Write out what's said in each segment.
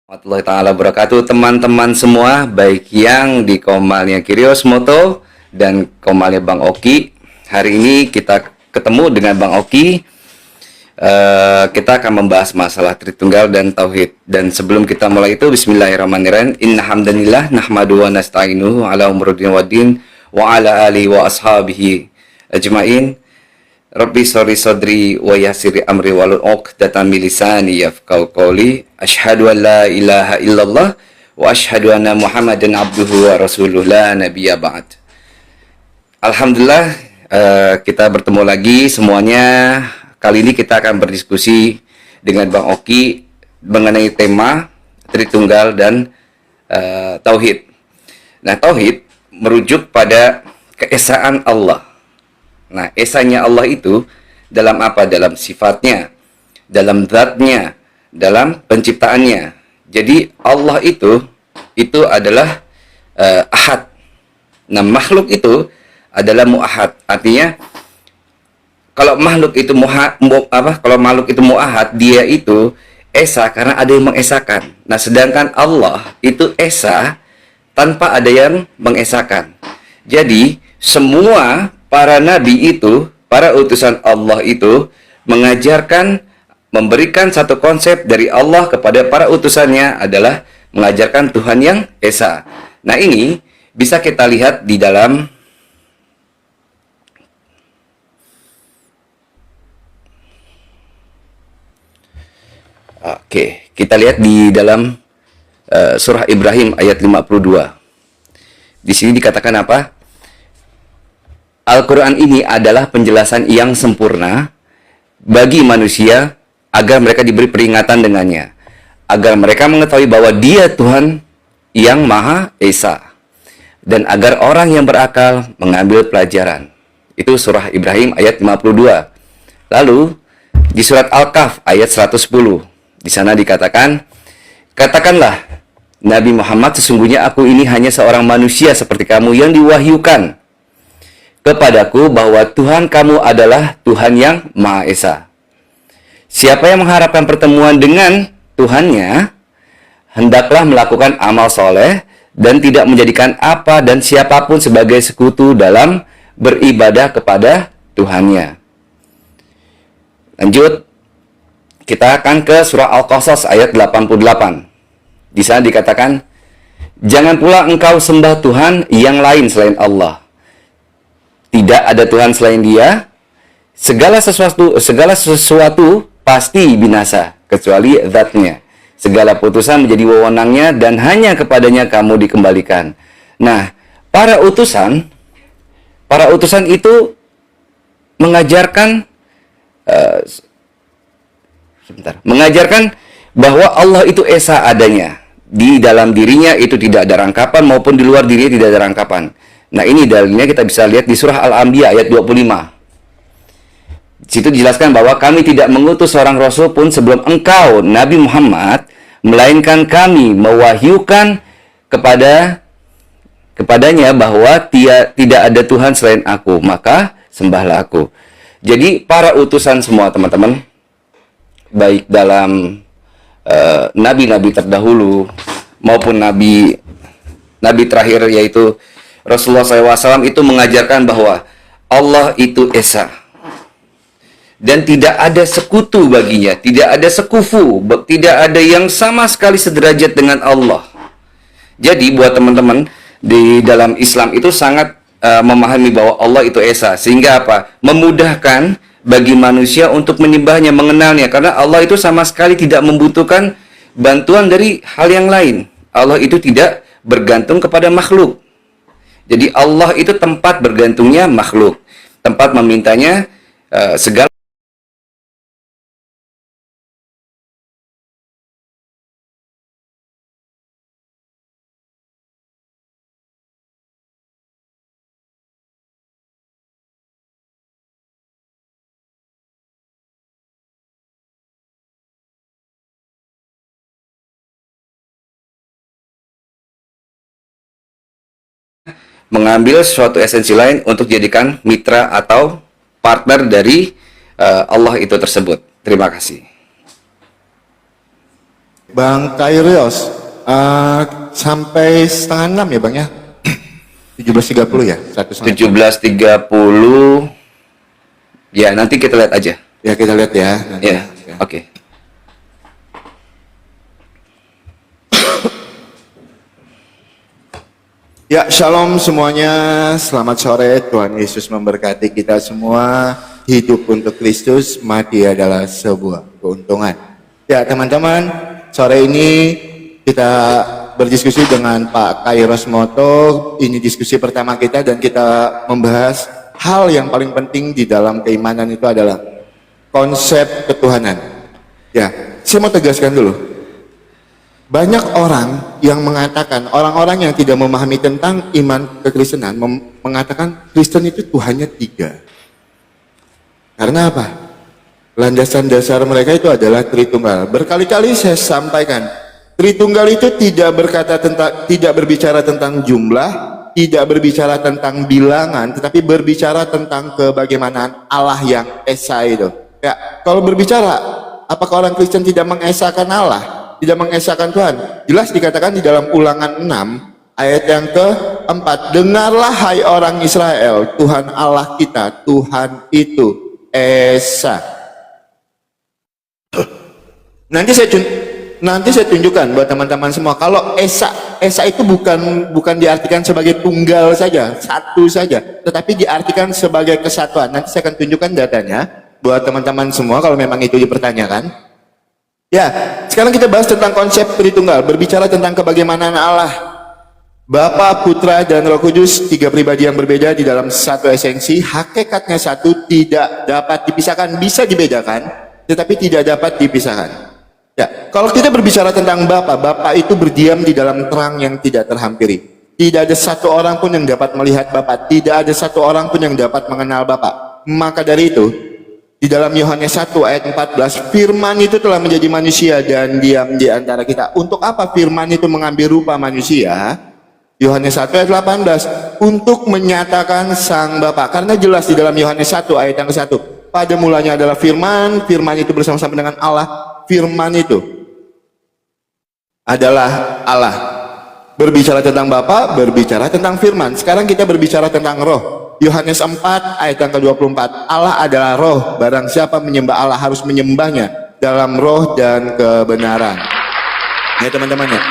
Warahmatullahi taala wabarakatuh, teman-teman semua, baik yang di komalnya Kirios Moto dan komalnya Bang Oki. Hari ini kita ketemu dengan Bang Oki. Kita akan membahas masalah Tritunggal dan Tauhid. Dan sebelum kita mulai itu, Bismillahirrahmanirrahim. Inna hamdanillah nahmadu wa nasta'inuhu ala umrudin wa din wa ala alihi wa ashabihi ajmain. Rabbi sori sodri wa yasiri amri walul uqdatan min lisani yafqahu qawli. Asyhadu an la ilaha illallah wa asyhadu anna Muhammadan abduhu wa rasuluh la nabiyya ba'd. Alhamdulillah, kita bertemu lagi semuanya. Kali ini kita akan berdiskusi dengan Bang Oki mengenai tema Tritunggal dan Tauhid. Nah, Tauhid merujuk pada keesaan Allah. Nah, esanya Allah itu dalam apa? Dalam sifatnya, dalam zatnya, dalam penciptaannya. Jadi Allah itu adalah ahad. Nah, makhluk itu adalah mu'ahad. Artinya kalau makhluk itu kalau makhluk itu mu'ahad, dia itu esa karena ada yang mengesakan. Nah, sedangkan Allah itu esa tanpa ada yang mengesakan. Jadi semua para nabi itu, para utusan Allah itu mengajarkan, memberikan satu konsep dari Allah kepada para utusannya adalah mengajarkan Tuhan yang esa. Nah, ini bisa kita lihat di dalam kita lihat di dalam surah Ibrahim ayat 52. Di sini dikatakan apa? Al-Quran ini adalah penjelasan yang sempurna bagi manusia agar mereka diberi peringatan dengannya, agar mereka mengetahui bahwa Dia Tuhan yang Maha Esa, dan agar orang yang berakal mengambil pelajaran. Itu surah Ibrahim ayat 52. Lalu di surat Al-Kahf ayat 110, di sana dikatakan, katakanlah, Nabi Muhammad, sesungguhnya aku ini hanya seorang manusia seperti kamu yang diwahyukan kepadaku bahwa Tuhan kamu adalah Tuhan yang Maha Esa. Siapa yang mengharapkan pertemuan dengan Tuhannya, hendaklah melakukan amal soleh dan tidak menjadikan apa dan siapapun sebagai sekutu dalam beribadah kepada Tuhannya. Lanjut, kita akan ke surah Al-Qasas ayat 88. Di sana dikatakan, jangan pula engkau sembah Tuhan yang lain selain Allah. Tidak ada Tuhan selain Dia. Segala sesuatu pasti binasa kecuali zatnya. Segala putusan menjadi wewenangnya dan hanya kepadanya kamu dikembalikan. Nah, para utusan itu mengajarkan mengajarkan bahwa Allah itu esa adanya. Di dalam dirinya itu tidak ada rangkapan maupun di luar dirinya tidak ada rangkapan. Nah, ini dalilnya kita bisa lihat di surah Al-Anbiya ayat 25. Di situ dijelaskan bahwa kami tidak mengutus seorang rasul pun sebelum engkau, Nabi Muhammad, melainkan kami mewahyukan kepadanya bahwa tidak ada Tuhan selain aku, maka sembahlah aku. Jadi para utusan semua, teman-teman, baik dalam nabi-nabi terdahulu maupun nabi terakhir yaitu Rasulullah SAW, itu mengajarkan bahwa Allah itu esa dan tidak ada sekutu baginya, tidak ada sekufu, tidak ada yang sama sekali sederajat dengan Allah. Jadi buat teman-teman di dalam Islam itu sangat memahami bahwa Allah itu esa, sehingga apa? Memudahkan bagi manusia untuk menyembahnya, mengenalnya, karena Allah itu sama sekali tidak membutuhkan bantuan dari hal yang lain. Allah itu tidak bergantung kepada makhluk. Jadi Allah itu tempat bergantungnya makhluk, tempat memintanya segala. Mengambil suatu esensi lain untuk jadikan mitra atau partner dari Allah itu tersebut. Terima kasih. Bang Kairos, sampai setengah 6 ya Bang ya? 17.30 ya? 17.30. Ya, nanti kita lihat aja. Ya, kita lihat ya. Nanti. Ya, oke. Ya, shalom semuanya. Selamat sore. Tuhan Yesus memberkati kita semua. Hidup untuk Kristus, mati adalah sebuah keuntungan. Ya, teman-teman, sore ini kita berdiskusi dengan Pak Kairos Moto. Ini diskusi pertama kita dan kita membahas hal yang paling penting di dalam keimanan itu adalah konsep ketuhanan. Ya, saya mau tegaskan dulu. Banyak orang yang mengatakan, orang-orang yang tidak memahami tentang iman kekristenan mengatakan Kristen itu Tuhannya 3. Karena apa? Landasan dasar mereka itu adalah Tritunggal. Berkali-kali saya sampaikan, Tritunggal itu tidak berbicara tentang jumlah, tidak berbicara tentang bilangan, tetapi berbicara tentang kebagaimanaan Allah yang esa itu. Ya, kalau berbicara, apakah orang Kristen tidak mengesahkan Allah? Tidak mengesahkan Tuhan? Jelas dikatakan di dalam Ulangan 6 ayat yang keempat, dengarlah hai orang Israel, Tuhan Allah kita, Tuhan itu esa. Nanti saya tunjukkan buat teman-teman semua, kalau esa itu bukan diartikan sebagai tunggal saja, satu saja, tetapi diartikan sebagai kesatuan. Nanti saya akan tunjukkan datanya buat teman-teman semua kalau memang itu dipertanyakan. Ya, sekarang kita bahas tentang konsep Tritunggal, berbicara tentang kebagaimanaan Allah. Bapa, Putra, dan Roh Kudus, 3 pribadi yang berbeda di dalam satu esensi, hakikatnya satu, tidak dapat dipisahkan, bisa dibedakan, tetapi tidak dapat dipisahkan. Ya, kalau kita berbicara tentang Bapa itu berdiam di dalam terang yang tidak terhampiri. Tidak ada satu orang pun yang dapat melihat Bapa, tidak ada satu orang pun yang dapat mengenal Bapa. Maka dari itu, di dalam Yohanes 1 ayat 14, firman itu telah menjadi manusia dan diam di antara kita. Untuk apa firman itu mengambil rupa manusia? Yohanes 1 ayat 18, untuk menyatakan sang Bapa. Karena jelas di dalam Yohanes 1 ayat yang ke-1, pada mulanya adalah firman, firman itu bersama-sama dengan Allah, firman itu adalah Allah. Berbicara tentang Bapa, berbicara tentang firman. Sekarang kita berbicara tentang roh. Yohanes 4 ayat yang ke-24, Allah adalah roh, barang siapa menyembah Allah harus menyembahnya dalam roh dan kebenaran. Ya teman-teman ya.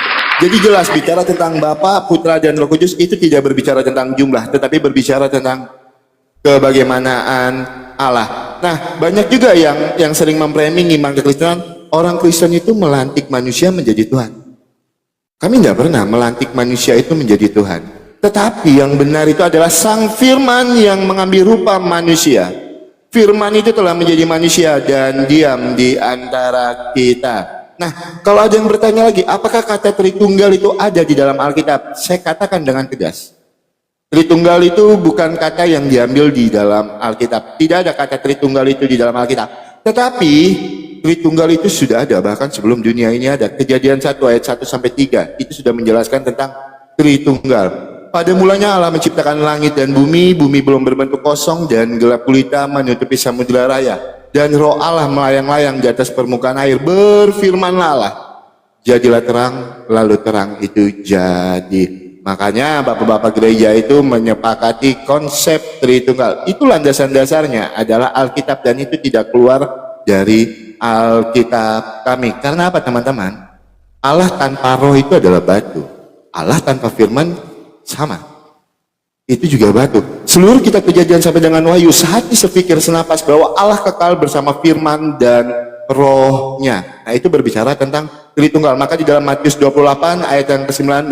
Jadi jelas bicara tentang Bapa, Putra, dan Roh Kudus itu tidak berbicara tentang jumlah, tetapi berbicara tentang kebagaimanaan Allah. Nah, banyak juga yang sering memframing iman kekristenan, orang Kristen itu melantik manusia menjadi Tuhan. Kami tidak pernah melantik manusia itu menjadi Tuhan. Tetapi yang benar itu adalah sang firman yang mengambil rupa manusia. Firman itu telah menjadi manusia dan diam di antara kita. Nah, kalau ada yang bertanya lagi, apakah kata Tritunggal itu ada di dalam Alkitab? Saya katakan dengan tegas, Tritunggal itu bukan kata yang diambil di dalam Alkitab. Tidak ada kata Tritunggal itu di dalam Alkitab. Tetapi Tritunggal itu sudah ada, bahkan sebelum dunia ini ada. Kejadian 1 ayat 1-3 itu sudah menjelaskan tentang Tritunggal. Pada mulanya Allah menciptakan langit dan bumi belum berbentuk kosong dan gelap gulita menutupi samudera raya. Dan roh Allah melayang-layang di atas permukaan air. Berfirmanlah Allah, jadilah terang, lalu terang itu jadi. Makanya bapak-bapak gereja itu menyepakati konsep Tritunggal. Itu landasan dasarnya adalah Alkitab dan itu tidak keluar dari Alkitab kami. Karena apa teman-teman? Allah tanpa roh itu adalah batu. Allah tanpa firman sama, itu juga batu. Seluruh kitab Kejadian sampai dengan Wahyu, sehati sepikir senapas bahwa Allah kekal bersama firman dan rohnya. Nah itu berbicara tentang Tritunggal. Maka di dalam Matius 28 ayat yang ke-19,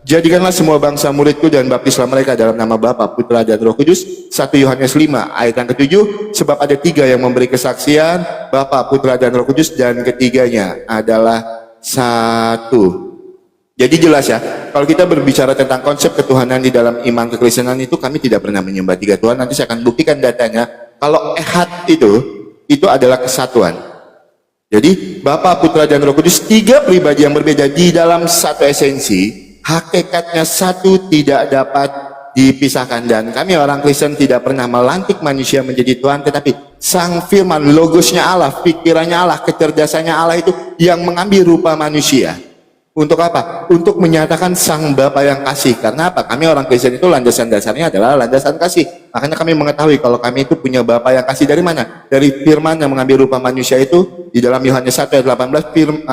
jadikanlah semua bangsa muridku dan baptislah mereka dalam nama Bapa, Putra, dan Roh Kudus. 1 Yohanes 5 ayat yang ke-7, sebab ada 3 yang memberi kesaksian, Bapa, Putra, dan Roh Kudus, dan ketiganya adalah satu. Jadi jelas ya, kalau kita berbicara tentang konsep ketuhanan di dalam iman kekristenan itu, kami tidak pernah menyembah 3 Tuhan. Nanti saya akan buktikan datanya. Kalau ehad itu adalah kesatuan. Jadi Bapa, Putra, dan Roh Kudus, 3 pribadi yang berbeda di dalam satu esensi. Hakikatnya satu, tidak dapat dipisahkan. Dan kami orang Kristen tidak pernah melantik manusia menjadi Tuhan, tetapi Sang firman, logosnya Allah, pikirannya Allah, kecerdasannya Allah itu yang mengambil rupa manusia. Untuk apa? Untuk menyatakan sang Bapa yang kasih. Karena apa? Kami orang Kristen itu landasan dasarnya adalah landasan kasih. Makanya kami mengetahui kalau kami itu punya Bapa yang kasih dari mana? Dari firman yang mengambil rupa manusia itu di dalam Yohanes 1 ayat 18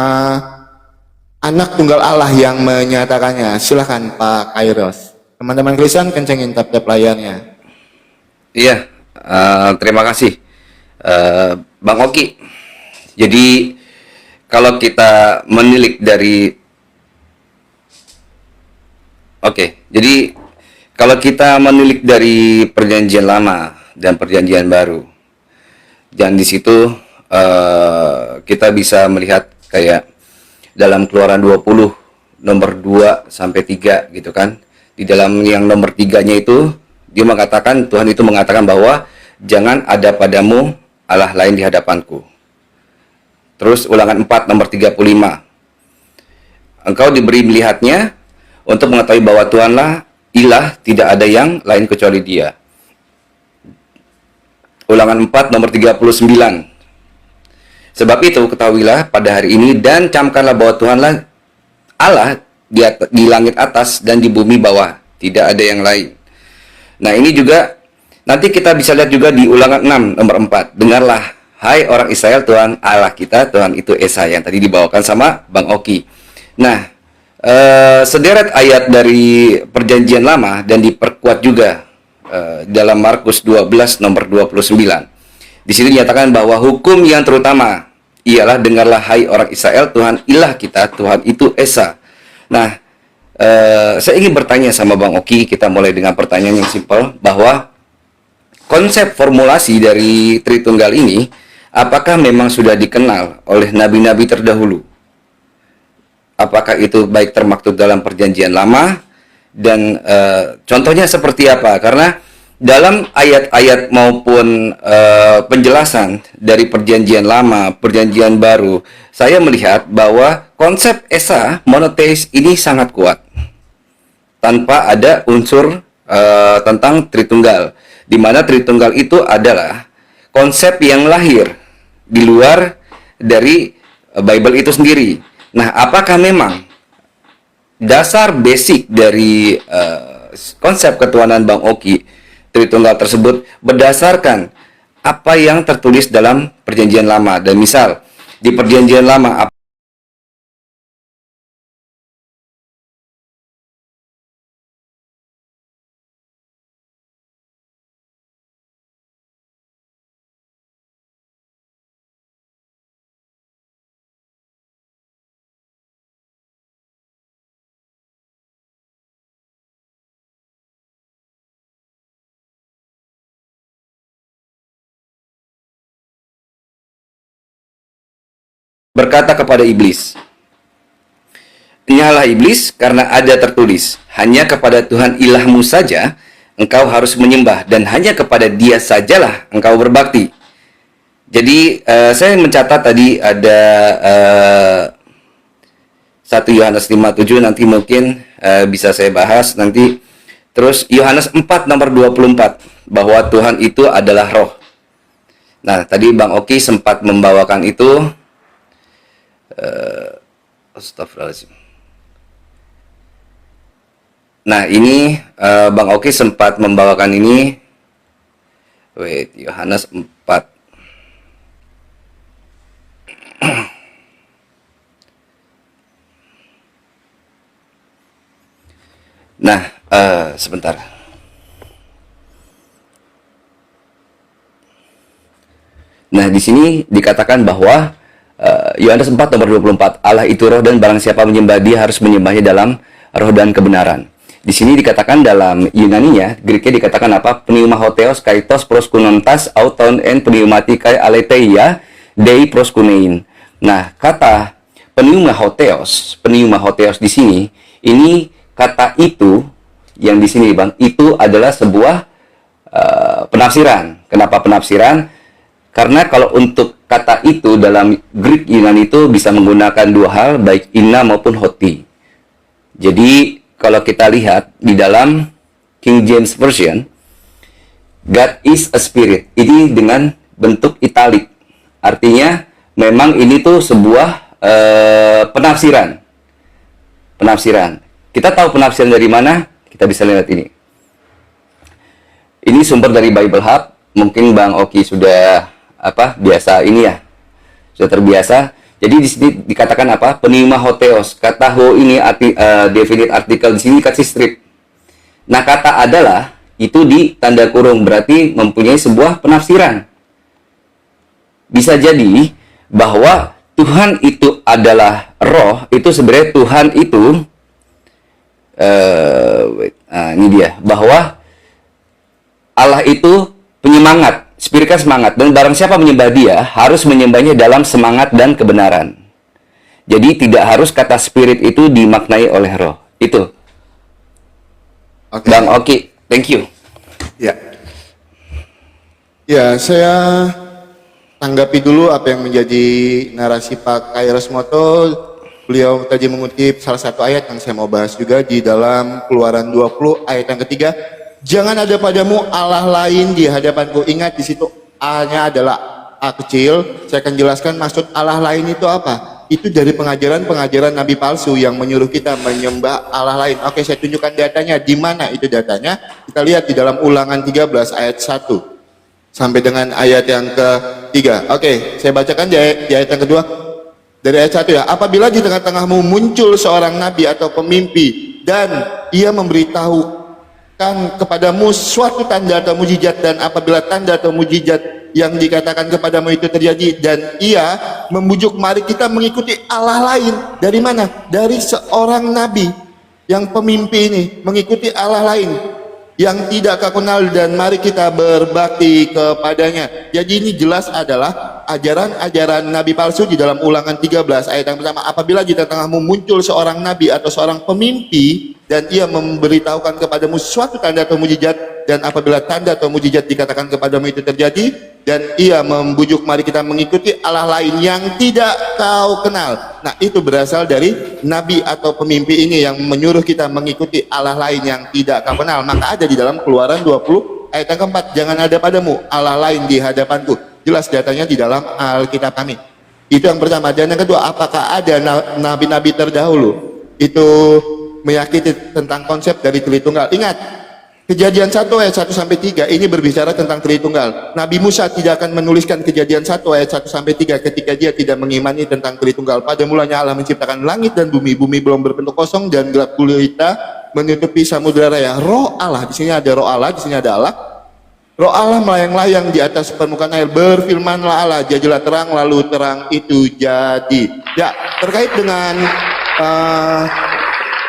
anak tunggal Allah yang menyatakannya. Silakan Pak Kairos. Teman-teman Kristen kencengin tap-tap layarnya. Iya, terima kasih Bang Oki. Jadi kalau kita menilik dari jadi kalau kita menilik dari Perjanjian Lama dan Perjanjian Baru, dan di situ kita bisa melihat kayak dalam Keluaran 20 nomor 2 sampai 3 gitu kan. Di dalam yang nomor 3-nya itu dia mengatakan, Tuhan itu mengatakan bahwa jangan ada padamu Allah lain di hadapanku. Terus Ulangan 4 nomor 35. Engkau diberi melihatnya untuk mengetahui bahwa Tuhanlah ilah, tidak ada yang lain kecuali Dia. Ulangan 4 nomor 39. Sebab itu ketahuilah pada hari ini dan camkanlah bahwa Tuhanlah Allah di langit atas dan di bumi bawah, tidak ada yang lain. Nah, ini juga nanti kita bisa lihat juga di Ulangan 6 nomor 4. Dengarlah hai orang Israel, Tuhan Allah kita, Tuhan itu Esa, yang tadi dibawakan sama Bang Oki. Nah, sederet ayat dari Perjanjian Lama dan diperkuat juga dalam Markus 12 nomor 29. Di sini dinyatakan bahwa hukum yang terutama ialah dengarlah hai orang Israel, Tuhan ilah kita, Tuhan itu Esa. Nah, saya ingin bertanya sama Bang Oki, kita mulai dengan pertanyaan yang simpel, bahwa konsep formulasi dari Tritunggal ini, apakah memang sudah dikenal oleh nabi-nabi terdahulu? Apakah itu baik termaktub dalam Perjanjian Lama, dan contohnya seperti apa? Karena dalam ayat-ayat maupun penjelasan dari Perjanjian Lama, Perjanjian Baru, saya melihat bahwa konsep Esa monoteis ini sangat kuat, tanpa ada unsur tentang Tritunggal, di mana Tritunggal itu adalah konsep yang lahir di luar dari Bible itu sendiri. Nah, apakah memang dasar basic dari konsep ketuhanan Bang Oki, Tritunggal tersebut berdasarkan apa yang tertulis dalam Perjanjian Lama? Dan misal di Perjanjian Lama berkata kepada iblis, "Ingatlah iblis, karena ada tertulis, hanya kepada Tuhan ilahmu saja engkau harus menyembah, dan hanya kepada Dia sajalah engkau berbakti." Jadi saya mencatat tadi ada 1 Yohanes 5:7, nanti mungkin bisa saya bahas nanti. Terus Yohanes 4 nomor 24, bahwa Tuhan itu adalah roh. Nah, tadi Bang Oki sempat membawakan itu. Astagfirullahaladzim. Nah, ini Bang Oki sempat membawakan ini. Wait, Yohanes 4. Nah, sebentar. Nah, di sini dikatakan bahwa Yohanes 4 nomor 24, Allah itu roh dan barang siapa menyembah Dia harus menyembahnya dalam roh dan kebenaran. Di sini dikatakan dalam Yunaninya, Greeknya dikatakan apa? Pneumahotheos kaitos proskunontas auton en pneumatikai aletheia dei proskunein. Nah, kata pneumahotheos di sini, ini kata itu yang di sini, Bang, itu adalah sebuah penafsiran. Kenapa penafsiran? Karena kalau untuk kata itu dalam Greek Yunani itu bisa menggunakan dua hal, baik inna maupun hoti. Jadi kalau kita lihat di dalam King James Version, God is a spirit. Ini dengan bentuk italik. Artinya memang ini tuh sebuah penafsiran. Penafsiran. Kita tahu penafsiran dari mana? Kita bisa lihat ini. Ini sumber dari Bible Hub. Mungkin Bang Oki sudah biasa ini ya. Sudah terbiasa. Jadi di sini dikatakan apa? Pneuma hotheos. Kata ho ini definite artikel di sini kasih strip. Nah, kata adalah itu di tanda kurung, berarti mempunyai sebuah penafsiran. Bisa jadi bahwa Tuhan itu adalah roh, itu sebenarnya Tuhan itu ini dia, bahwa Allah itu penyemangat, spirit kan semangat, dan barang siapa menyembah dia harus menyembahnya dalam semangat dan kebenaran. Jadi tidak harus kata spirit itu dimaknai oleh roh. Itu. Oke. Bang Oki, thank you. Ya. Ya, saya tanggapi dulu apa yang menjadi narasi Pak Kairos Moto. Beliau tadi mengutip salah satu ayat yang saya mau bahas juga di dalam Keluaran 20 ayat yang ketiga. Jangan ada padamu Allah lain di hadapanku. Ingat di situ A-nya adalah A kecil. Saya akan jelaskan maksud Allah lain itu apa. Itu dari pengajaran-pengajaran nabi palsu yang menyuruh kita menyembah Allah lain. Oke, saya tunjukkan datanya. Di mana itu datanya? Kita lihat di dalam Ulangan 13 ayat 1 sampai dengan ayat yang ketiga. Oke, saya bacakan di ayat yang kedua. Dari ayat 1 ya. Apabila di tengah-tengahmu muncul seorang nabi atau pemimpi dan ia memberitahu kepadamu suatu tanda atau mujizat, dan apabila tanda atau mujizat yang dikatakan kepadamu itu terjadi dan ia membujuk mari kita mengikuti Allah lain. Dari mana? Dari seorang nabi yang pemimpi ini mengikuti Allah lain yang tidak kau kenal, dan mari kita berbakti kepadanya. Jadi ini jelas adalah ajaran-ajaran nabi palsu di dalam Ulangan 13 ayat yang pertama. Apabila di tengahmu muncul seorang nabi atau seorang pemimpi dan ia memberitahukan kepadamu suatu tanda atau mujizat, dan apabila tanda atau mujizat dikatakan kepadamu itu terjadi dan ia membujuk mari kita mengikuti Allah lain yang tidak kau kenal. Nah, itu berasal dari nabi atau pemimpi ini yang menyuruh kita mengikuti Allah lain yang tidak kau kenal. Maka ada di dalam Keluaran 20 ayat yang keempat, jangan ada padamu Allah lain di hadapanku. Jelas datanya di dalam Alkitab kami. Itu yang pertama. Dan yang kedua, apakah ada nabi-nabi terdahulu itu meyakini tentang konsep dari Tritunggal? Ingat, Kejadian 1 ayat 1 sampai 3 ini berbicara tentang Tritunggal. Nabi Musa tidak akan menuliskan Kejadian 1 ayat 1 sampai 3 ketika dia tidak mengimani tentang Tritunggal. Pada mulanya Allah menciptakan langit dan bumi. Bumi belum berbentuk kosong dan gelap gulita menutupi samudera raya. Roh Allah, di sini ada roh Allah, di sini ada Allah. Roh Allah melayang-layang di atas permukaan air. Berfirmanlah Allah, jadilah terang, lalu terang itu jadi. Ya, terkait dengan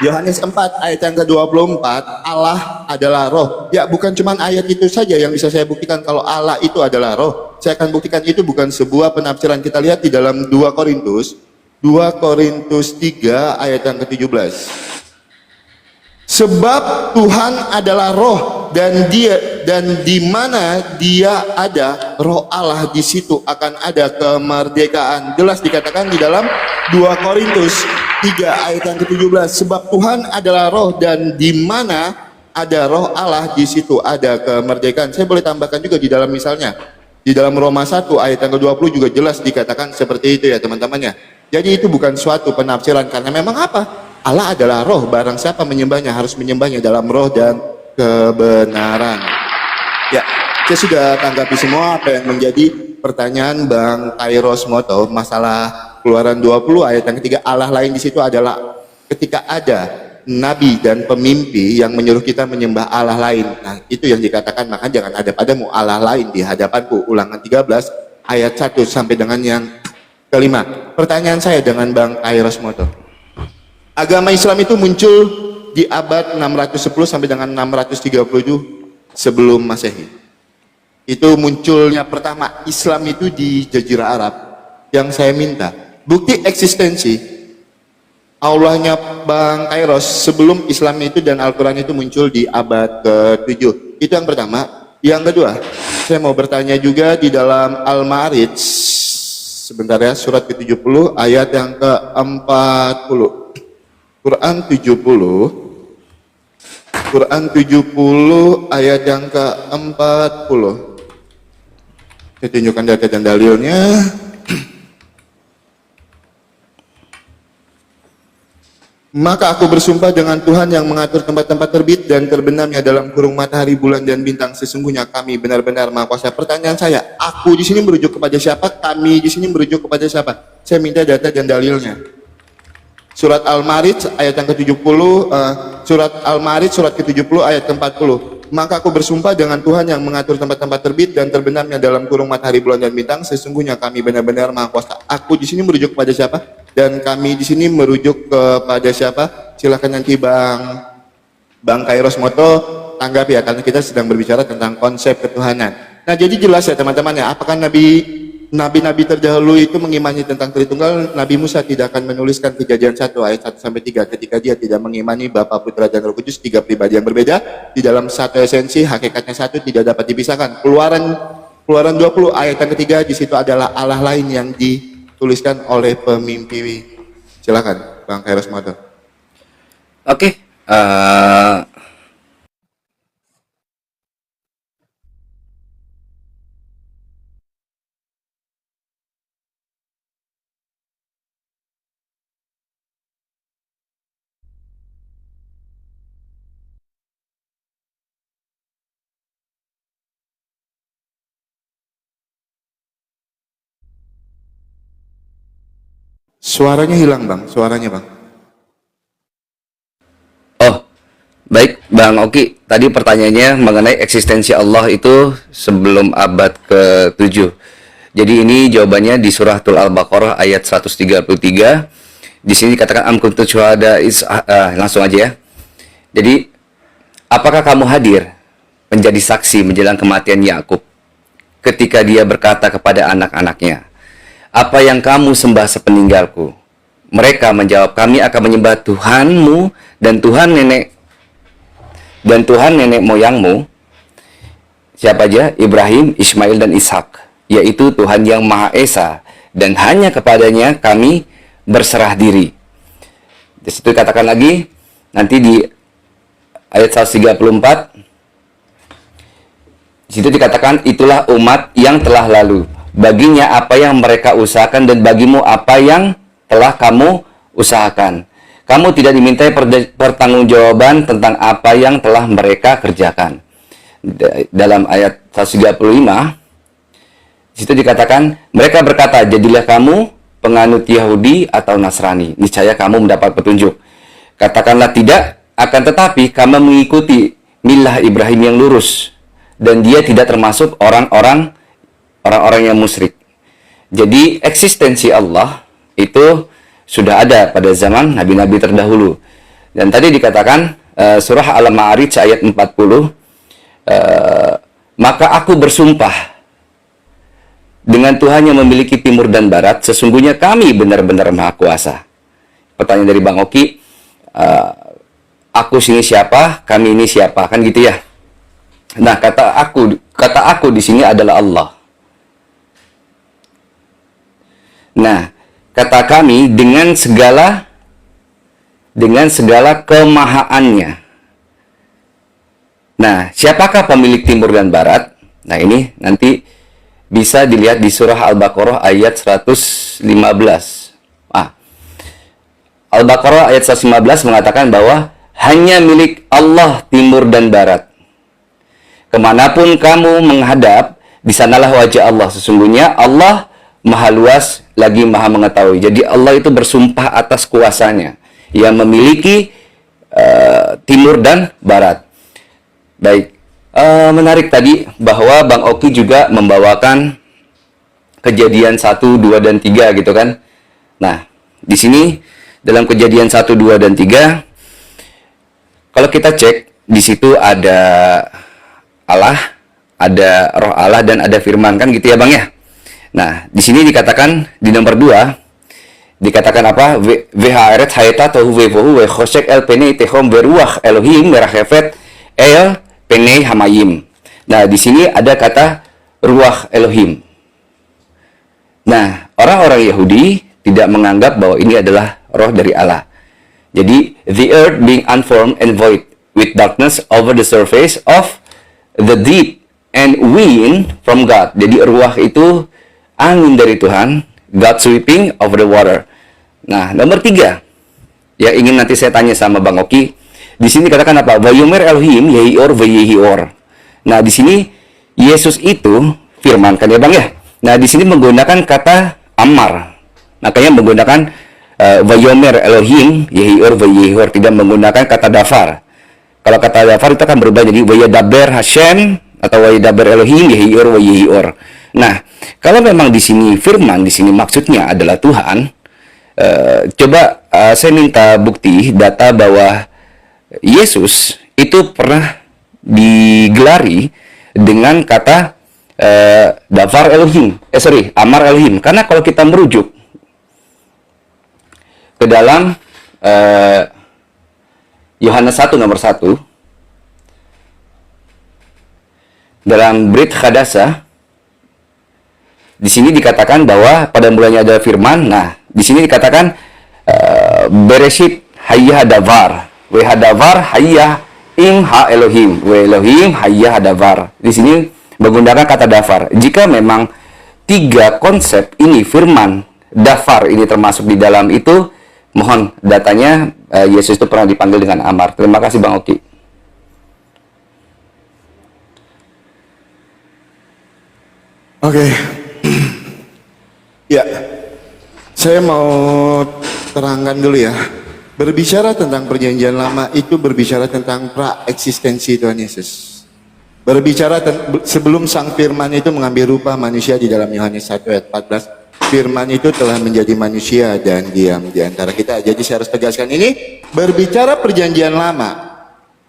Yohanes 4 ayat yang ke-24, Allah adalah roh. Ya, bukan cuma ayat itu saja yang bisa saya buktikan kalau Allah itu adalah roh. Saya akan buktikan itu bukan sebuah penafsiran. Kita lihat di dalam 2 Korintus 3 ayat yang ke-17. Sebab Tuhan adalah roh, dan di mana dia ada, roh Allah, di situ akan ada kemerdekaan. Jelas dikatakan di dalam 2 Korintus 3 ayat yang ke-17, sebab Tuhan adalah roh, dan di mana ada roh Allah, di situ ada kemerdekaan. Saya boleh tambahkan juga di dalam misalnya di dalam Roma 1 ayat yang ke-20 juga jelas dikatakan seperti itu ya teman-temannya. Jadi itu bukan suatu penafsiran, karena memang apa? Allah adalah roh, barang siapa menyembahnya harus menyembahnya dalam roh dan kebenaran. Ya, saya sudah tanggapi semua apa yang menjadi pertanyaan Bang Kairos Moto masalah Keluaran 20 ayat yang ketiga. Allah lain di situ adalah ketika ada nabi dan pemimpi yang menyuruh kita menyembah Allah lain. Nah, itu yang dikatakan, maka jangan ada padamu Allah lain di hadapanku. Ulangan 13 ayat 1 sampai dengan yang kelima. Pertanyaan saya dengan Bang Kairos Moto. Agama Islam itu muncul di abad 610 sampai dengan 637 sebelum Masehi. Itu munculnya pertama Islam itu di Jazirah Arab. Yang saya minta bukti eksistensi Allahnya Bang Kairos sebelum Islam itu dan Al-Quran itu muncul di abad ke-7. Itu yang pertama. Yang kedua, saya mau bertanya juga di dalam Al-Ma'arij, sebentar ya, surat ke-70 ayat yang ke-40. Quran 70 ayat yang ke-40. Saya tunjukkan data dan dalilnya. Maka aku bersumpah dengan Tuhan yang mengatur tempat-tempat terbit dan terbenamnya dalam kurung matahari, bulan, dan bintang. Sesungguhnya kami benar-benar Maha Kuasa. Pertanyaan saya, aku di sini merujuk kepada siapa? Kami di sini merujuk kepada siapa? Saya minta data dan dalilnya. Surat Al-Ma'arij ayat yang ke-70, surat Al-Ma'arij surat ke-70 ayat ke-40. Maka aku bersumpah dengan Tuhan yang mengatur tempat-tempat terbit dan terbenamnya dalam kurung matahari, bulan, dan bintang. Sesungguhnya kami benar-benar Maha Kuasa. Aku di sini merujuk kepada siapa? Dan kami di sini merujuk kepada siapa? Silakan nanti Bang Kairos Moto tanggapi ya, karena kita sedang berbicara tentang konsep ketuhanan. Nah, jadi jelas ya teman-teman ya, apakah nabi-nabi terdahulu itu mengimani tentang Tritunggal? Nabi Musa tidak akan menuliskan Kejadian 1 ayat 1 sampai 3 ketika dia tidak mengimani Bapa, Putra, dan Roh Kudus, tiga pribadi yang berbeda di dalam satu esensi, hakikatnya satu, tidak dapat dipisahkan. Keluaran 20 ayat yang ketiga, di situ adalah Allah lain yang dituliskan oleh pemimpi. Silakan Bang Kairos Moto. Oke, Suaranya hilang Bang, suaranya Bang. oh, baik Bang Oki. Tadi pertanyaannya mengenai eksistensi Allah itu sebelum abad ke-7. Jadi ini jawabannya di suratul Al-Baqarah ayat 133. Di sini dikatakan am kuntum syuhada langsung aja ya. Jadi, apakah kamu hadir menjadi saksi menjelang kematian Yakub ketika dia berkata kepada anak-anaknya, apa yang kamu sembah sepeninggalku? Mereka menjawab, kami akan menyembah Tuhanmu dan Tuhan nenek moyangmu. Siapa aja? Ibrahim, Ismail, dan Ishak, yaitu Tuhan yang Maha Esa, dan hanya kepadanya kami berserah diri. Di situ katakan lagi, nanti di ayat 134, di situ dikatakan, itulah umat yang telah lalu. Baginya apa yang mereka usahakan dan bagimu apa yang telah kamu usahakan. Kamu tidak dimintai pertanggungjawaban tentang apa yang telah mereka kerjakan. Dalam ayat 135, di situ dikatakan, mereka berkata, jadilah kamu penganut Yahudi atau Nasrani, niscaya kamu mendapat petunjuk. Katakanlah tidak, akan tetapi kamu mengikuti milah Ibrahim yang lurus, dan dia tidak termasuk orang-orang yang musyrik. Jadi eksistensi Allah itu sudah ada pada zaman nabi-nabi terdahulu. Dan tadi dikatakan surah Al-Ma'arij ayat 40, maka aku bersumpah dengan Tuhan yang memiliki timur dan barat, sesungguhnya kami benar-benar Maha Kuasa. Pertanyaan dari Bang Oki, aku sini siapa, kami ini siapa, kan gitu ya. Nah, kata aku di sini adalah Allah. Nah, kata kami dengan segala kemahaannya. Nah, siapakah pemilik timur dan barat? Nah, ini nanti bisa dilihat di surah Al-Baqarah ayat 115. Al-Baqarah ayat 115 mengatakan bahwa hanya milik Allah timur dan barat. Kemanapun kamu menghadap, di sanalah wajah Allah. Sesungguhnya Allah Maha luas lagi Maha mengetahui. Jadi Allah itu bersumpah atas kuasanya yang memiliki timur dan barat. Baik, menarik tadi bahwa Bang Oki juga membawakan Kejadian 1, 2, dan 3 gitu kan. Nah, di sini dalam Kejadian 1, 2, dan 3, kalau kita cek, di situ ada Allah, ada roh Allah, dan ada firman, kan gitu ya Bang ya. Nah, di sini dikatakan di nomor 2, dikatakan apa? Vharet hayata tohu vevohu ve khosek el penei tehom veruach Elohim merachefet el penei hamayim. Nah, di sini ada kata ruach Elohim. Nah, orang-orang Yahudi tidak menganggap bahwa ini adalah roh dari Allah. Jadi, the earth being unformed and void, with darkness over the surface of the deep, and wind from God. Jadi ruah itu angin dari Tuhan, God sweeping over the water. Nah, nomor 3 yang ingin nanti saya tanya sama Bang Oki, di sini katakan apa? Vayomer Elohim Yehior Veyehior. Nah, di sini Yesus itu firman kan ya Bang ya. Nah, di sini menggunakan kata amar. Makanya menggunakan Vayomer Elohim Yehior Veyehior, tidak menggunakan kata dafar. Kalau kata dafar itu akan berubah jadi Vayadaber Hashem atau Vayadaber Elohim Yehior Veyehior. Nah, kalau memang di sini firman, di sini maksudnya adalah Tuhan, coba saya minta bukti data bahwa Yesus itu pernah digelari dengan kata Dafar Elohim, Amar Elohim. Karena kalau kita merujuk ke dalam Yohanes 1 nomor 1, dalam Brit Hadasa, di sini dikatakan bahwa pada mulanya ada firman. Nah, di sini dikatakan Bereshit Hayya Davar, we hadavar Hayya im ha Elohim, we Elohim Hayya Davar. Di sini menggunakan kata dafar. Jika memang 3 konsep ini firman dafar ini termasuk di dalam itu, mohon datanya Yesus itu pernah dipanggil dengan amar. Terima kasih Bang Oki. Oke. Ya, saya mau terangkan dulu ya. Berbicara tentang perjanjian lama itu berbicara tentang pra-eksistensi Tuhan Yesus. Berbicara sebelum sang firman itu mengambil rupa manusia di dalam Yohanes 1 ayat 14. Firman itu telah menjadi manusia dan diam di antara kita. Jadi saya harus tegaskan ini. Berbicara perjanjian lama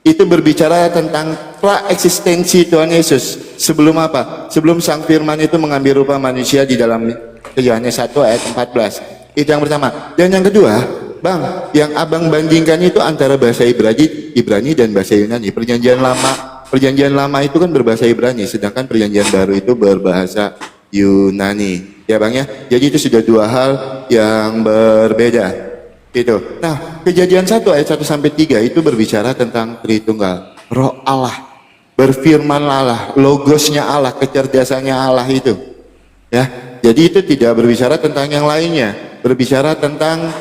itu berbicara tentang pra-eksistensi Tuhan Yesus. Sebelum apa? Sebelum sang firman itu mengambil rupa manusia di dalam Yohanes 1 ayat 14. Itu yang pertama. Dan yang kedua, Bang, yang abang bandingkan itu antara bahasa Ibrani dan bahasa Yunani. Perjanjian lama itu kan berbahasa Ibrani, sedangkan perjanjian baru itu berbahasa Yunani. Ya Bang ya. Jadi itu sudah 2 hal yang berbeda. Itu. Nah, Kejadian 1 ayat 1 sampai 3 itu berbicara tentang Tritunggal. Roh Allah, berfirman Allah, logosnya Allah, kecerdasannya Allah itu. Ya. Jadi itu tidak berbicara tentang yang lainnya, berbicara tentang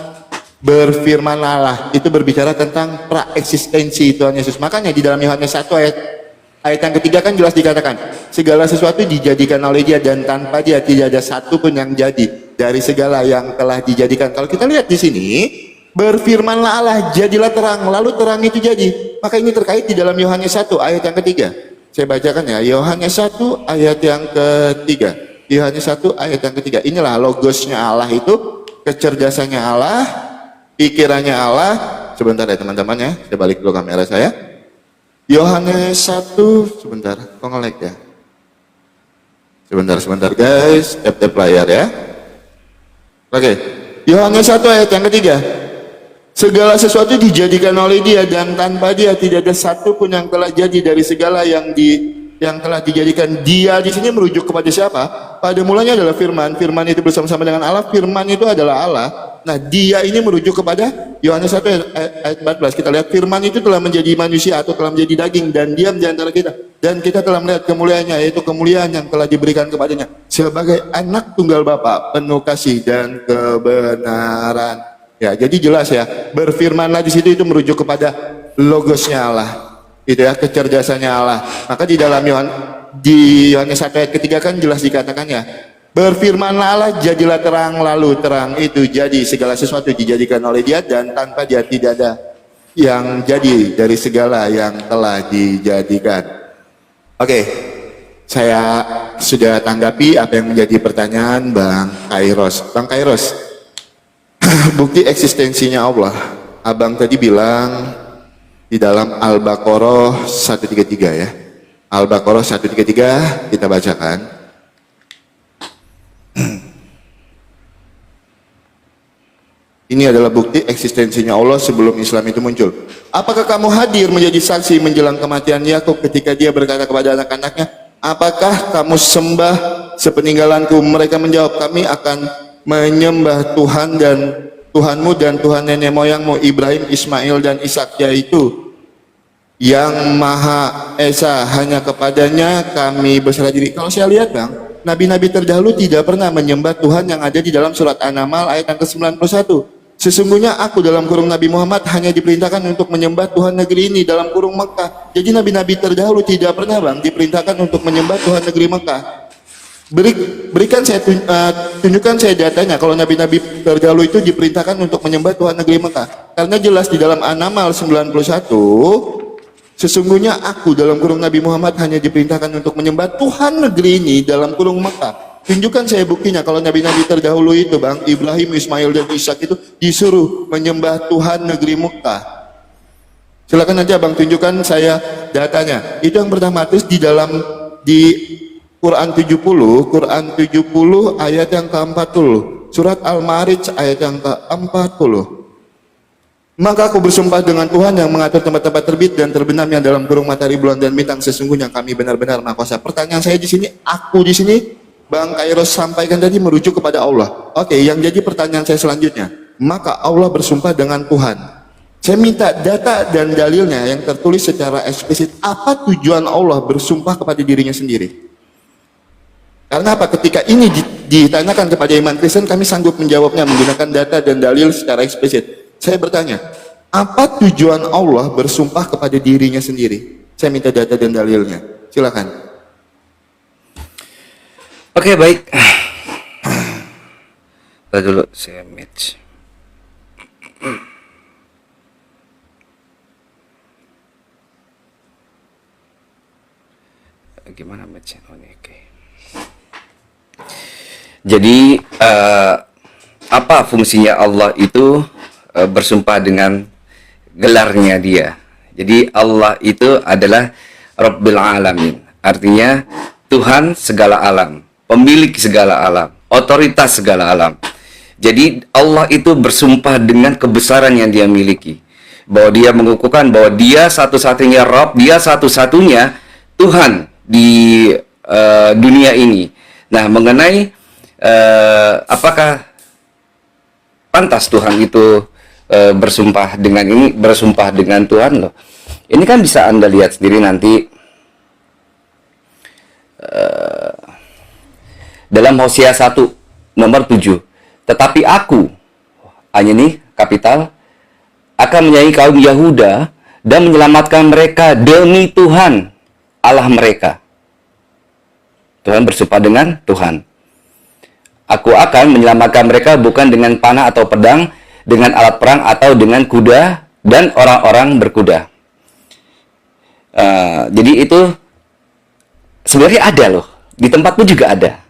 berfirman Allah, itu berbicara tentang pra-eksistensi Tuhan Yesus. Makanya di dalam Yohanes 1 ayat yang ketiga kan jelas dikatakan, segala sesuatu dijadikan oleh Dia dan tanpa Dia tidak ada satu pun yang jadi dari segala yang telah dijadikan. Kalau kita lihat di sini, berfirmanlah Allah, jadilah terang, lalu terang itu jadi. Maka ini terkait di dalam Yohanes 1 ayat yang ketiga. Saya bacakan ya, Yohanes 1 ayat yang ketiga. Yohanes 1 ayat yang ketiga. Inilah logosnya Allah itu, kecerdasannya Allah, pikirannya Allah. Sebentar ya teman-teman ya, saya balik dulu kamera saya. Yohanes 1, sebentar, kok nge-lag ya? Sebentar guys, tap layar ya. Oke, Yohanes 1 ayat yang ketiga. Segala sesuatu dijadikan oleh Dia dan tanpa Dia tidak ada satu pun yang telah jadi dari segala yang telah dijadikan. Dia di sini merujuk kepada siapa? Pada mulanya adalah firman. Firman itu bersama-sama dengan Allah. Firman itu adalah Allah. Nah, Dia ini merujuk kepada Yohanes 1 ayat 14. Kita lihat firman itu telah menjadi manusia atau telah menjadi daging dan diam di antara kita. Dan kita telah melihat kemuliaannya, yaitu kemuliaan yang telah diberikan kepadanya sebagai anak tunggal Bapa, penuh kasih dan kebenaran. Ya, jadi jelas ya, berfirmanlah di situ itu merujuk kepada logosnya Allah. Itu ya, kecerdasannya Allah. Maka di dalam Yohanes 1 ayat ketiga kan jelas dikatakan ya, berfirmanlah Allah, jadilah terang, lalu terang itu jadi. Segala sesuatu dijadikan oleh Dia dan tanpa Dia tidak ada yang jadi dari segala yang telah dijadikan. Oke, saya sudah tanggapi apa yang menjadi pertanyaan Bang Kairos. Bang Kairos, bukti eksistensinya Allah. Abang tadi bilang di dalam Al-Baqarah 133 ya. Al-Baqarah 133 kita bacakan. Ini adalah bukti eksistensinya Allah sebelum Islam itu muncul. Apakah kamu hadir menjadi saksi menjelang kematian Yakub ketika dia berkata kepada anak-anaknya, apakah kamu sembah sepeninggalanku? Mereka menjawab, kami akan menyembah Tuhan dan Tuhanmu dan Tuhan nenek moyangmu Ibrahim, Ismail dan Ishak, yang Maha Esa, hanya kepadanya kami berserah diri. Kalau saya lihat Bang, nabi-nabi terdahulu tidak pernah menyembah Tuhan yang ada di dalam surat An-Naml ayat yang ke-91. Sesungguhnya aku dalam kurung Nabi Muhammad hanya diperintahkan untuk menyembah Tuhan negeri ini dalam kurung Mekah. Jadi nabi-nabi terdahulu tidak pernah Bang diperintahkan untuk menyembah Tuhan negeri Mekah. Berikan saya tunjukkan saya datanya kalau nabi-nabi terdahulu itu diperintahkan untuk menyembah Tuhan negeri Mekah. Karena jelas di dalam An-Naml 91, sesungguhnya aku dalam kurung Nabi Muhammad hanya diperintahkan untuk menyembah Tuhan negeri ini dalam kurung Mekah. Tunjukkan saya buktinya kalau nabi-nabi terdahulu itu Bang, Ibrahim, Ismail dan Ishak itu disuruh menyembah Tuhan negeri Mekah. Silakan aja Bang tunjukkan saya datanya. Itu yang pertama. Terus di Quran 70 ayat yang ke-40, surat Al-Ma'arij ayat yang ke-40. Maka aku bersumpah dengan Tuhan yang mengatur tempat-tempat terbit dan terbenamnya dalam kurung matahari, bulan dan bintang, sesungguhnya kami benar-benar Maha Kuasa. Pertanyaan saya di sini, aku di sini Bang Kairos sampaikan tadi merujuk kepada Allah. Oke, yang jadi pertanyaan saya selanjutnya, maka Allah bersumpah dengan Tuhan. Saya minta data dan dalilnya yang tertulis secara eksplisit. Apa tujuan Allah bersumpah kepada dirinya sendiri? Karena apa? Ketika ini ditanyakan kepada iman Kristen, kami sanggup menjawabnya menggunakan data dan dalil secara eksplisit. Saya bertanya, apa tujuan Allah bersumpah kepada dirinya sendiri? Saya minta data dan dalilnya. Silakan. Oke, baik. Kita dulu saya match. Gimana match? Oh, ini oke. Jadi apa fungsinya Allah itu bersumpah dengan gelarnya dia. Jadi Allah itu adalah Rabbil Alamin. Artinya Tuhan segala alam, pemilik segala alam, otoritas segala alam. Jadi Allah itu bersumpah dengan kebesaran yang dia miliki, bahwa dia mengukuhkan bahwa dia satu-satunya Rabb, dia satu-satunya Tuhan di dunia ini. Nah, mengenai apakah pantas Tuhan itu bersumpah dengan ini, bersumpah dengan Tuhan loh. Ini kan bisa Anda lihat sendiri nanti dalam Hosea 1 nomor 7. Tetapi aku, hanya nih kapital, akan menyayangi kaum Yahuda dan menyelamatkan mereka demi Tuhan Allah mereka. Tuhan bersumpah dengan Tuhan. Aku akan menyelamatkan mereka bukan dengan panah atau pedang, dengan alat perang atau dengan kuda dan orang-orang berkuda. Jadi itu sebenarnya ada loh, di tempatmu juga ada.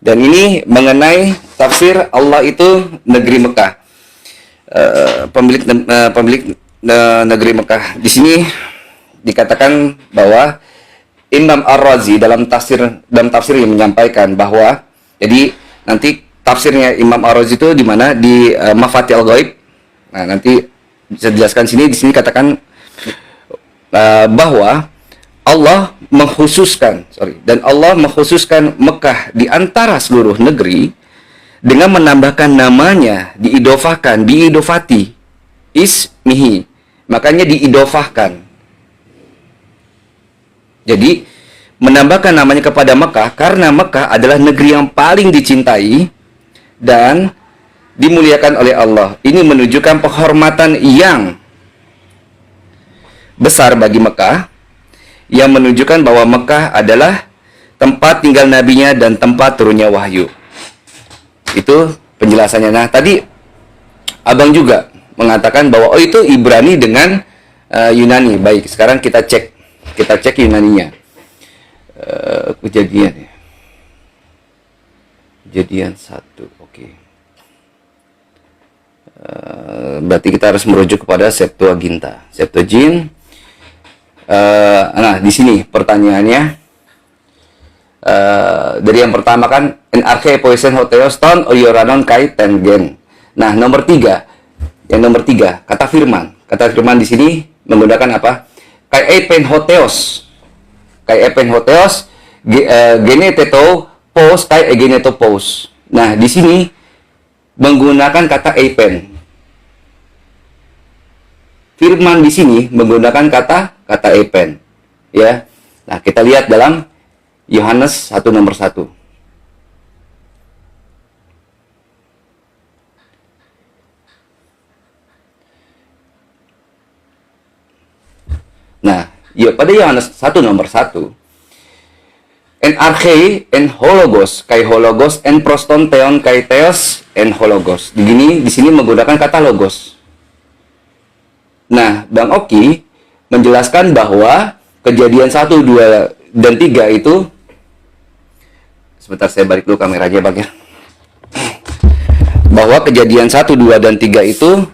Dan ini mengenai tafsir Allah itu negeri Mekah, pemilik negeri Mekah. Di sini dikatakan bahwa Imam Ar-Razi dalam tafsir yang menyampaikan bahwa, jadi nanti tafsirnya Imam Ar-Razi itu di mana di Mafatihul Ghaib. Nah, nanti bisa dijelaskan di sini katakan bahwa Allah mengkhususkan Mekah di antara seluruh negeri dengan menambahkan namanya, diidofati ismihi, makanya diidofahkan. Jadi menambahkan namanya kepada Mekah karena Mekah adalah negeri yang paling dicintai dan dimuliakan oleh Allah. Ini menunjukkan penghormatan yang besar bagi Mekah, yang menunjukkan bahwa Mekah adalah tempat tinggal nabinya dan tempat turunnya wahyu. Itu penjelasannya. Nah, tadi Abang juga mengatakan bahwa itu Ibrani dengan Yunani. Baik, sekarang kita cek Yunaninya. Kejadian 1. Oke. Berarti kita harus merujuk kepada Septuaginta. Nah, di sini pertanyaannya dari yang pertama kan NRK poesen hoteoston oyoranon kai tengen. Nah, yang nomor 3 kata firman di sini menggunakan apa? Kai epen hoteos geneteto pos kai egeneto pos. Nah, di sini menggunakan kata epen. Firman di sini menggunakan kata kata epen. Ya. Nah, kita lihat dalam Yohanes 1 nomor 1. Nah, ya pada Yohanes 1 nomor 1, en archei en hologos kai hologos en proston theon kai theos en hologos. Di sini menggunakan kata logos. Nah, Bang Oki menjelaskan bahwa kejadian 1, 2, dan 3 itu, sebentar saya balik dulu kameranya Bang ya. Bahwa kejadian 1, 2, dan 3 itu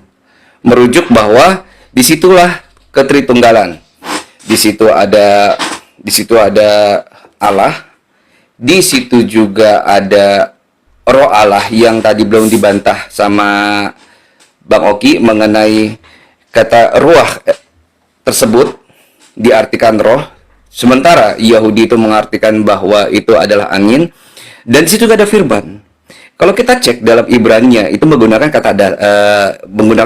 merujuk bahwa disitulah ketritunggalan. Di situ ada Allah. Di situ juga ada Roh Allah yang tadi belum dibantah sama Bang Oki mengenai kata ruah tersebut diartikan roh, sementara Yahudi itu mengartikan bahwa itu adalah angin. Dan di situ juga ada firman. Kalau kita cek dalam Ibrani itu menggunakan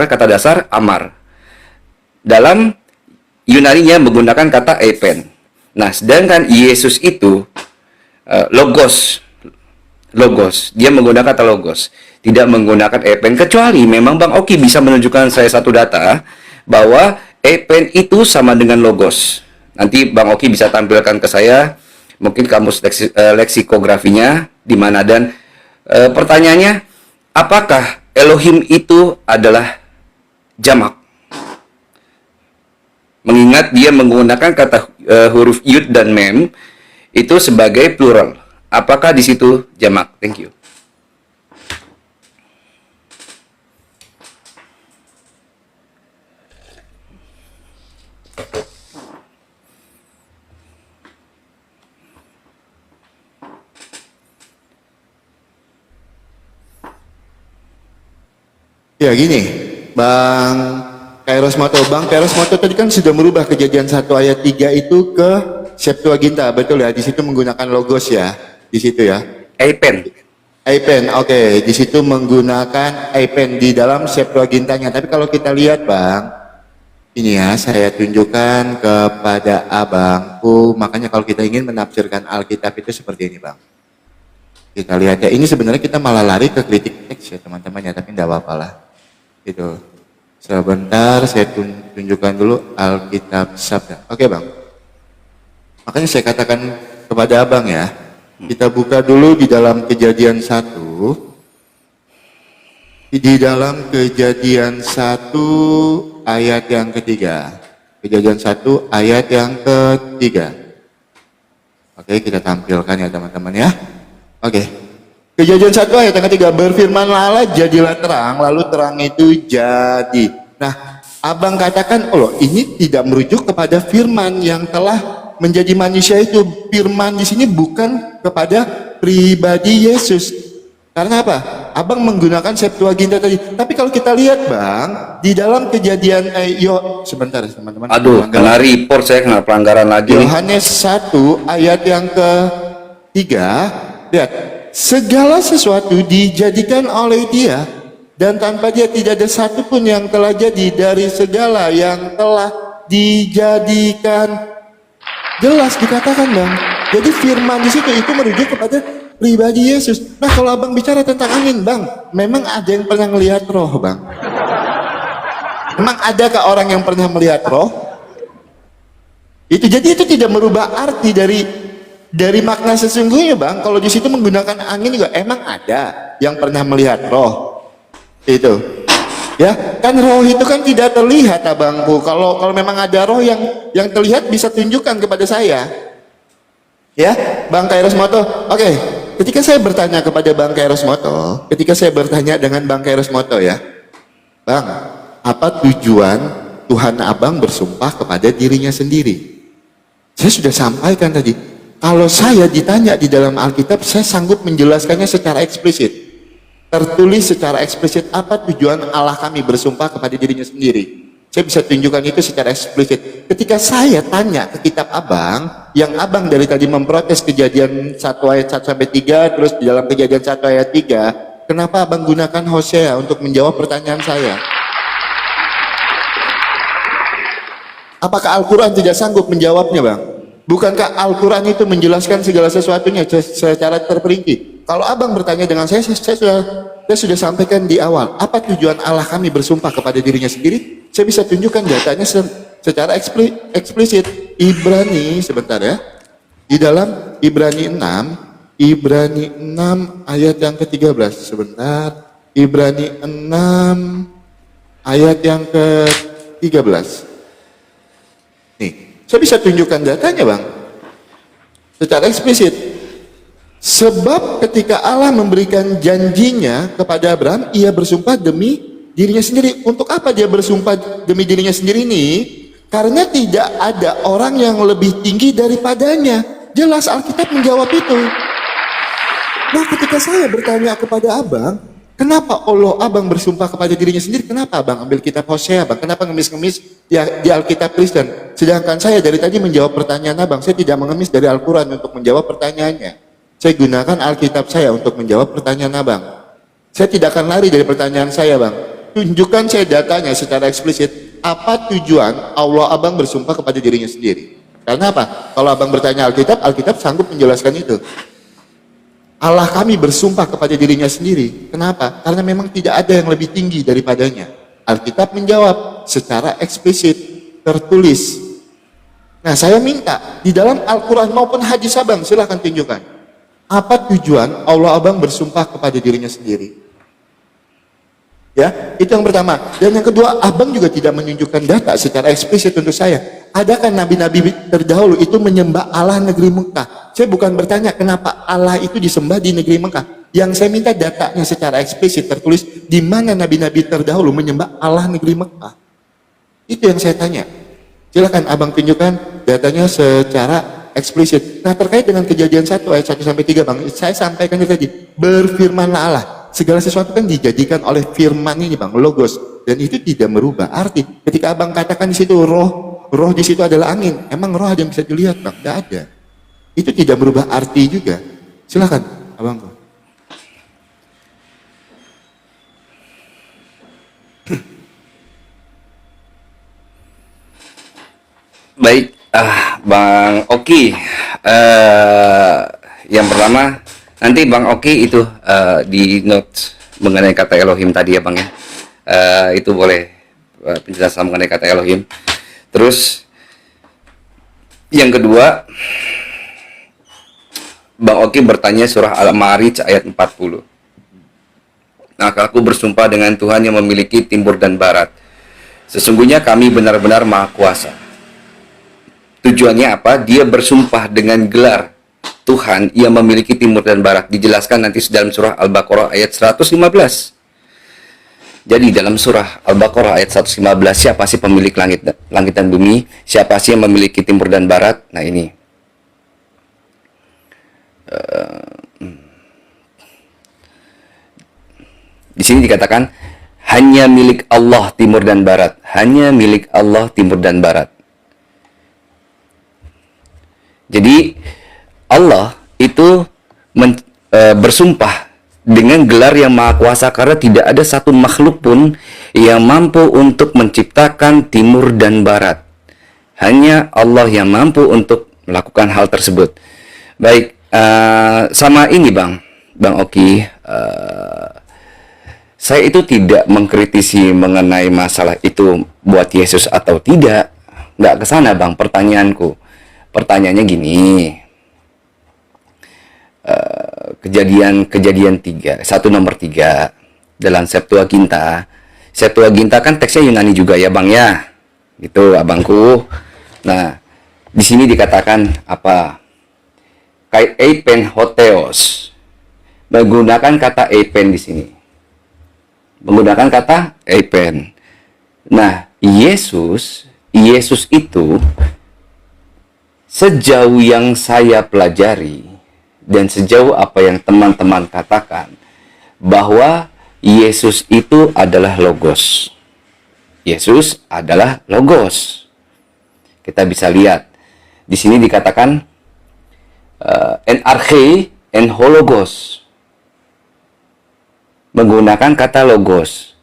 kata dasar amar. Dalam Yunani-nya menggunakan kata epen. Nah, sedangkan Yesus itu logos, dia menggunakan kata logos, tidak menggunakan epen, kecuali memang Bang Oki bisa menunjukkan saya satu data bahwa epen itu sama dengan logos. Nanti Bang Oki bisa tampilkan ke saya, mungkin kamus leksikografinya di mana. Dan pertanyaannya, apakah Elohim itu adalah jamak? Mengingat dia menggunakan kata huruf yud dan mem itu sebagai plural. Apakah di situ jamak? Thank you. Ya gini, Bang Kairos Moto. Bang Kairos Moto tadi kan sudah merubah kejadian 1 ayat 3 itu ke Septuaginta, betul ya? Di situ menggunakan logos ya, di situ ya. Epen. Epen, oke. Di situ menggunakan epen di dalam Septuagintanya. Tapi kalau kita lihat Bang, ini ya saya tunjukkan kepada abangku. Makanya kalau kita ingin menafsirkan Alkitab itu seperti ini Bang. Kita lihat ya, ini sebenarnya kita malah lari ke kritik teks ya teman-teman ya, tapi tidak apa-apa lah. Itu. Sebentar saya tunjukkan dulu Alkitab Sabda. Oke Bang. Makanya saya katakan kepada abang ya, kita buka dulu di dalam Kejadian 1. Di dalam Kejadian 1 ayat yang ketiga. Kejadian 1 ayat yang ketiga. Oke, kita tampilkan ya teman-teman ya. Oke. Kejadian 1 ayat yang ketiga, berfirmanlah Allah, jadilah terang, lalu terang itu jadi. Nah, abang katakan, oh loh, ini tidak merujuk kepada firman yang telah menjadi manusia itu. Firman di sini bukan kepada pribadi Yesus. Karena apa? Abang menggunakan Septuaginta tadi. Tapi kalau kita lihat Bang, di dalam kejadian sebentar teman-teman. Aduh, kena report saya, kena pelanggaran lagi. Yohanes 1 ayat yang ketiga, lihat, segala sesuatu dijadikan oleh Dia, dan tanpa Dia tidak ada satupun yang telah jadi dari segala yang telah dijadikan. Jelas dikatakan Bang. Jadi firman di situ itu merujuk kepada pribadi Yesus. Nah, kalau abang bicara tentang angin Bang, memang ada yang pernah melihat roh Bang? Memang adakah orang yang pernah melihat roh? Itu jadi itu tidak merubah arti dari makna sesungguhnya Bang. Kalau di situ menggunakan angin juga emang ada yang pernah melihat roh. Itu. Ya, kan roh itu kan tidak terlihat abangku. Kalau memang ada roh yang terlihat bisa tunjukkan kepada saya. Ya, Bang Kairos Moto. Oke, ketika saya bertanya kepada Bang Kairos Moto, ketika saya bertanya dengan Bang Kairos Moto ya, Bang, apa tujuan Tuhan Abang bersumpah kepada dirinya sendiri? Saya sudah sampaikan tadi. Kalau saya ditanya di dalam Alkitab, saya sanggup menjelaskannya secara eksplisit. Tertulis secara eksplisit apa tujuan Allah kami bersumpah kepada dirinya sendiri. Saya bisa tunjukkan itu secara eksplisit. Ketika saya tanya ke kitab abang, yang abang dari tadi memprotes kejadian 1 ayat 1 sampai 3, terus di dalam kejadian 1 ayat 3, kenapa abang gunakan Hosea untuk menjawab pertanyaan saya? Apakah Al-Quran tidak sanggup menjawabnya, Bang? Bukankah Al-Quran itu menjelaskan segala sesuatunya secara terperinci? Kalau abang bertanya dengan saya sudah sampaikan di awal. Apa tujuan Allah kami bersumpah kepada dirinya sendiri? Saya bisa tunjukkan datanya secara eksplisit. Ibrani, sebentar ya. Di dalam Ibrani 6 ayat yang ke-13. Sebentar. Ibrani 6 ayat yang ke-13. Nih, saya bisa tunjukkan datanya, Bang. Secara eksplisit. Sebab ketika Allah memberikan janjinya kepada Abraham, ia bersumpah demi dirinya sendiri. Untuk apa dia bersumpah demi dirinya sendiri ini? Karena tidak ada orang yang lebih tinggi daripadanya. Jelas Alkitab menjawab itu. Nah, ketika saya bertanya kepada abang, kenapa Allah abang bersumpah kepada dirinya sendiri? Kenapa abang ambil kitab Hosea, Bang? Kenapa ngemis-ngemis di Alkitab Kristen? Sedangkan saya dari tadi menjawab pertanyaan abang, saya tidak mengemis dari Al-Quran untuk menjawab pertanyaannya. Saya gunakan Alkitab saya untuk menjawab pertanyaan abang. Saya tidak akan lari dari pertanyaan saya, Bang. Tunjukkan saya datanya secara eksplisit. Apa tujuan Allah abang bersumpah kepada dirinya sendiri? Karena apa? Kalau abang bertanya Alkitab, Alkitab sanggup menjelaskan itu. Allah kami bersumpah kepada dirinya sendiri. Kenapa? Karena memang tidak ada yang lebih tinggi daripadanya. Alkitab menjawab secara eksplisit, tertulis. Nah, saya minta di dalam Al-Quran maupun hadis abang, silahkan tunjukkan. Apa tujuan Allah abang bersumpah kepada dirinya sendiri? Ya, itu yang pertama. Dan yang kedua, abang juga tidak menunjukkan data secara eksplisit untuk saya. Adakah nabi-nabi terdahulu itu menyembah Allah negeri Mekah? Saya bukan bertanya kenapa Allah itu disembah di negeri Mekah. Yang saya minta datanya secara eksplisit tertulis di mana nabi-nabi terdahulu menyembah Allah negeri Mekah. Itu yang saya tanya. Silakan abang tunjukkan datanya secara eksplisit. Nah, terkait dengan Kejadian 1 ayat 1 sampai 3, Bang, saya sampaikan itu tadi. Berfirmanlah Allah. Segala sesuatu kan dijadikan oleh firman ini, Bang, logos, dan itu tidak merubah arti. Ketika abang katakan di situ roh di situ adalah angin, emang roh ada yang bisa dilihat, Bang? Tidak ada. Itu tidak merubah arti juga. Silakan, abang. Baik, Bang Oki. Yang pertama, nanti Bang Oki itu di note mengenai kata Elohim tadi ya, Bang ya. Itu boleh penjelasan mengenai kata Elohim. Terus yang kedua, Bang Oki bertanya surah Al-Ma'arij ayat 40. Nah, aku bersumpah dengan Tuhan yang memiliki timur dan barat. Sesungguhnya kami benar-benar maha kuasa. Tujuannya apa? Dia bersumpah dengan gelar Tuhan yang memiliki timur dan barat. Dijelaskan nanti dalam surah Al-Baqarah ayat 115. Jadi dalam surah Al-Baqarah ayat 115, siapa sih pemilik langit dan bumi? Siapa sih yang memiliki timur dan barat? Nah, ini. Di sini dikatakan hanya milik Allah timur dan barat. Hanya milik Allah timur dan barat. Jadi Allah itu bersumpah dengan gelar yang maha kuasa karena tidak ada satu makhluk pun yang mampu untuk menciptakan timur dan barat. Hanya Allah yang mampu untuk melakukan hal tersebut. Baik, sama ini Bang Oki, saya itu tidak mengkritisi mengenai masalah itu buat Yesus atau tidak. Nggak ke sana, Bang, pertanyaanku. Pertanyaannya gini. Kejadian 3, 1 nomor 3 dalam Septuaginta. Septuaginta kan teksnya Yunani juga ya, Bang ya. Gitu, abangku. Nah, di sini dikatakan apa? Kai eipen hoteos. Menggunakan kata eipen di sini. Menggunakan kata eipen. Nah, Yesus itu sejauh yang saya pelajari dan sejauh apa yang teman-teman katakan, bahwa Yesus itu adalah Logos. Yesus adalah Logos. Kita bisa lihat di sini dikatakan en arche en hologos, menggunakan kata Logos.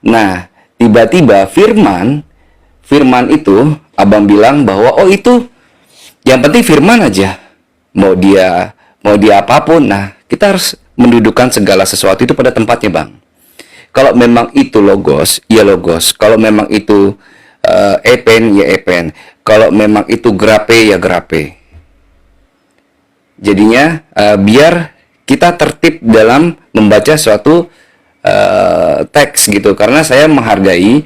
Nah, tiba-tiba firman firman itu, abang bilang bahwa oh itu yang penting firman aja. Mau dia apapun. Nah, kita harus mendudukkan segala sesuatu itu pada tempatnya, Bang. Kalau memang itu logos, ya logos. Kalau memang itu epen, ya epen. Kalau memang itu grape, ya grape. Jadinya biar kita tertib dalam membaca suatu teks gitu. Karena saya menghargai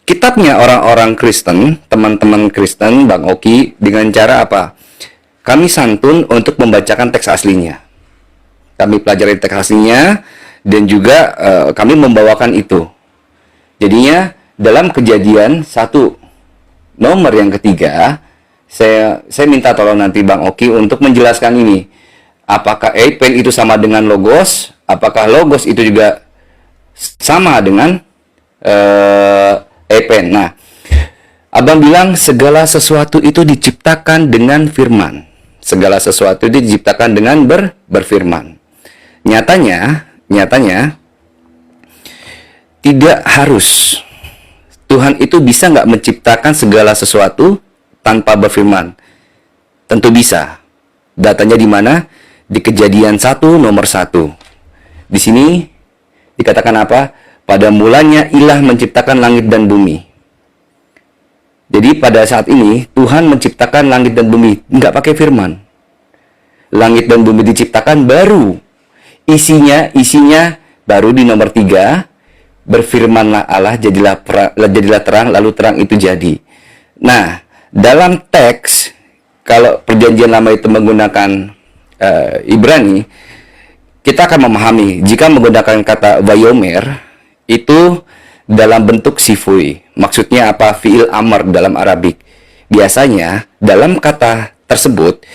kitabnya orang-orang Kristen, teman-teman Kristen, Bang Oki, dengan cara apa? Kami santun untuk membacakan teks aslinya. Kami pelajari teks aslinya, dan juga kami membawakan itu. Jadinya dalam Kejadian 1 nomor yang ketiga, saya minta tolong nanti Bang Oki untuk menjelaskan ini. Apakah epen itu sama dengan logos? Apakah logos itu juga sama dengan epen? Nah, abang bilang segala sesuatu itu diciptakan dengan firman. Segala sesuatu itu diciptakan dengan berfirman. Nyatanya tidak harus. Tuhan itu bisa nggak menciptakan segala sesuatu tanpa berfirman? Tentu bisa. Datanya di mana? Di Kejadian 1 nomor 1. Di sini dikatakan apa? Pada mulanya Ilah menciptakan langit dan bumi. Jadi pada saat ini Tuhan menciptakan langit dan bumi, nggak pakai firman. Langit dan bumi diciptakan baru. Isinya baru di nomor 3. Berfirmanlah Allah, jadilah terang, lalu terang itu jadi. Nah, dalam teks, kalau perjanjian lama itu menggunakan Ibrani, kita akan memahami, jika menggunakan kata vayomer, itu dalam bentuk sifui. Maksudnya apa? Fi'il amar dalam Arabik. Biasanya, dalam kata tersebut,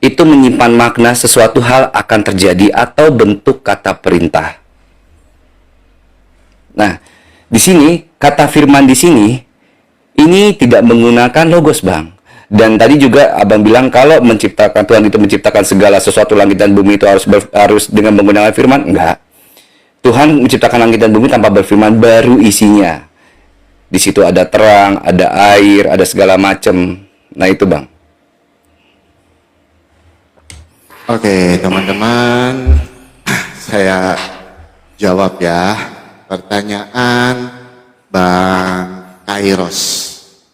itu menyimpan makna sesuatu hal akan terjadi atau bentuk kata perintah. Nah, di sini kata firman di sini ini tidak menggunakan logos, Bang. Dan tadi juga abang bilang kalau menciptakan Tuhan itu menciptakan segala sesuatu langit dan bumi itu harus dengan menggunakan firman. Enggak. Tuhan menciptakan langit dan bumi tanpa berfirman, baru isinya. Di situ ada terang, ada air, ada segala macam. Nah, itu, Bang. Oke, teman-teman, saya jawab ya. Pertanyaan Bang Kairos.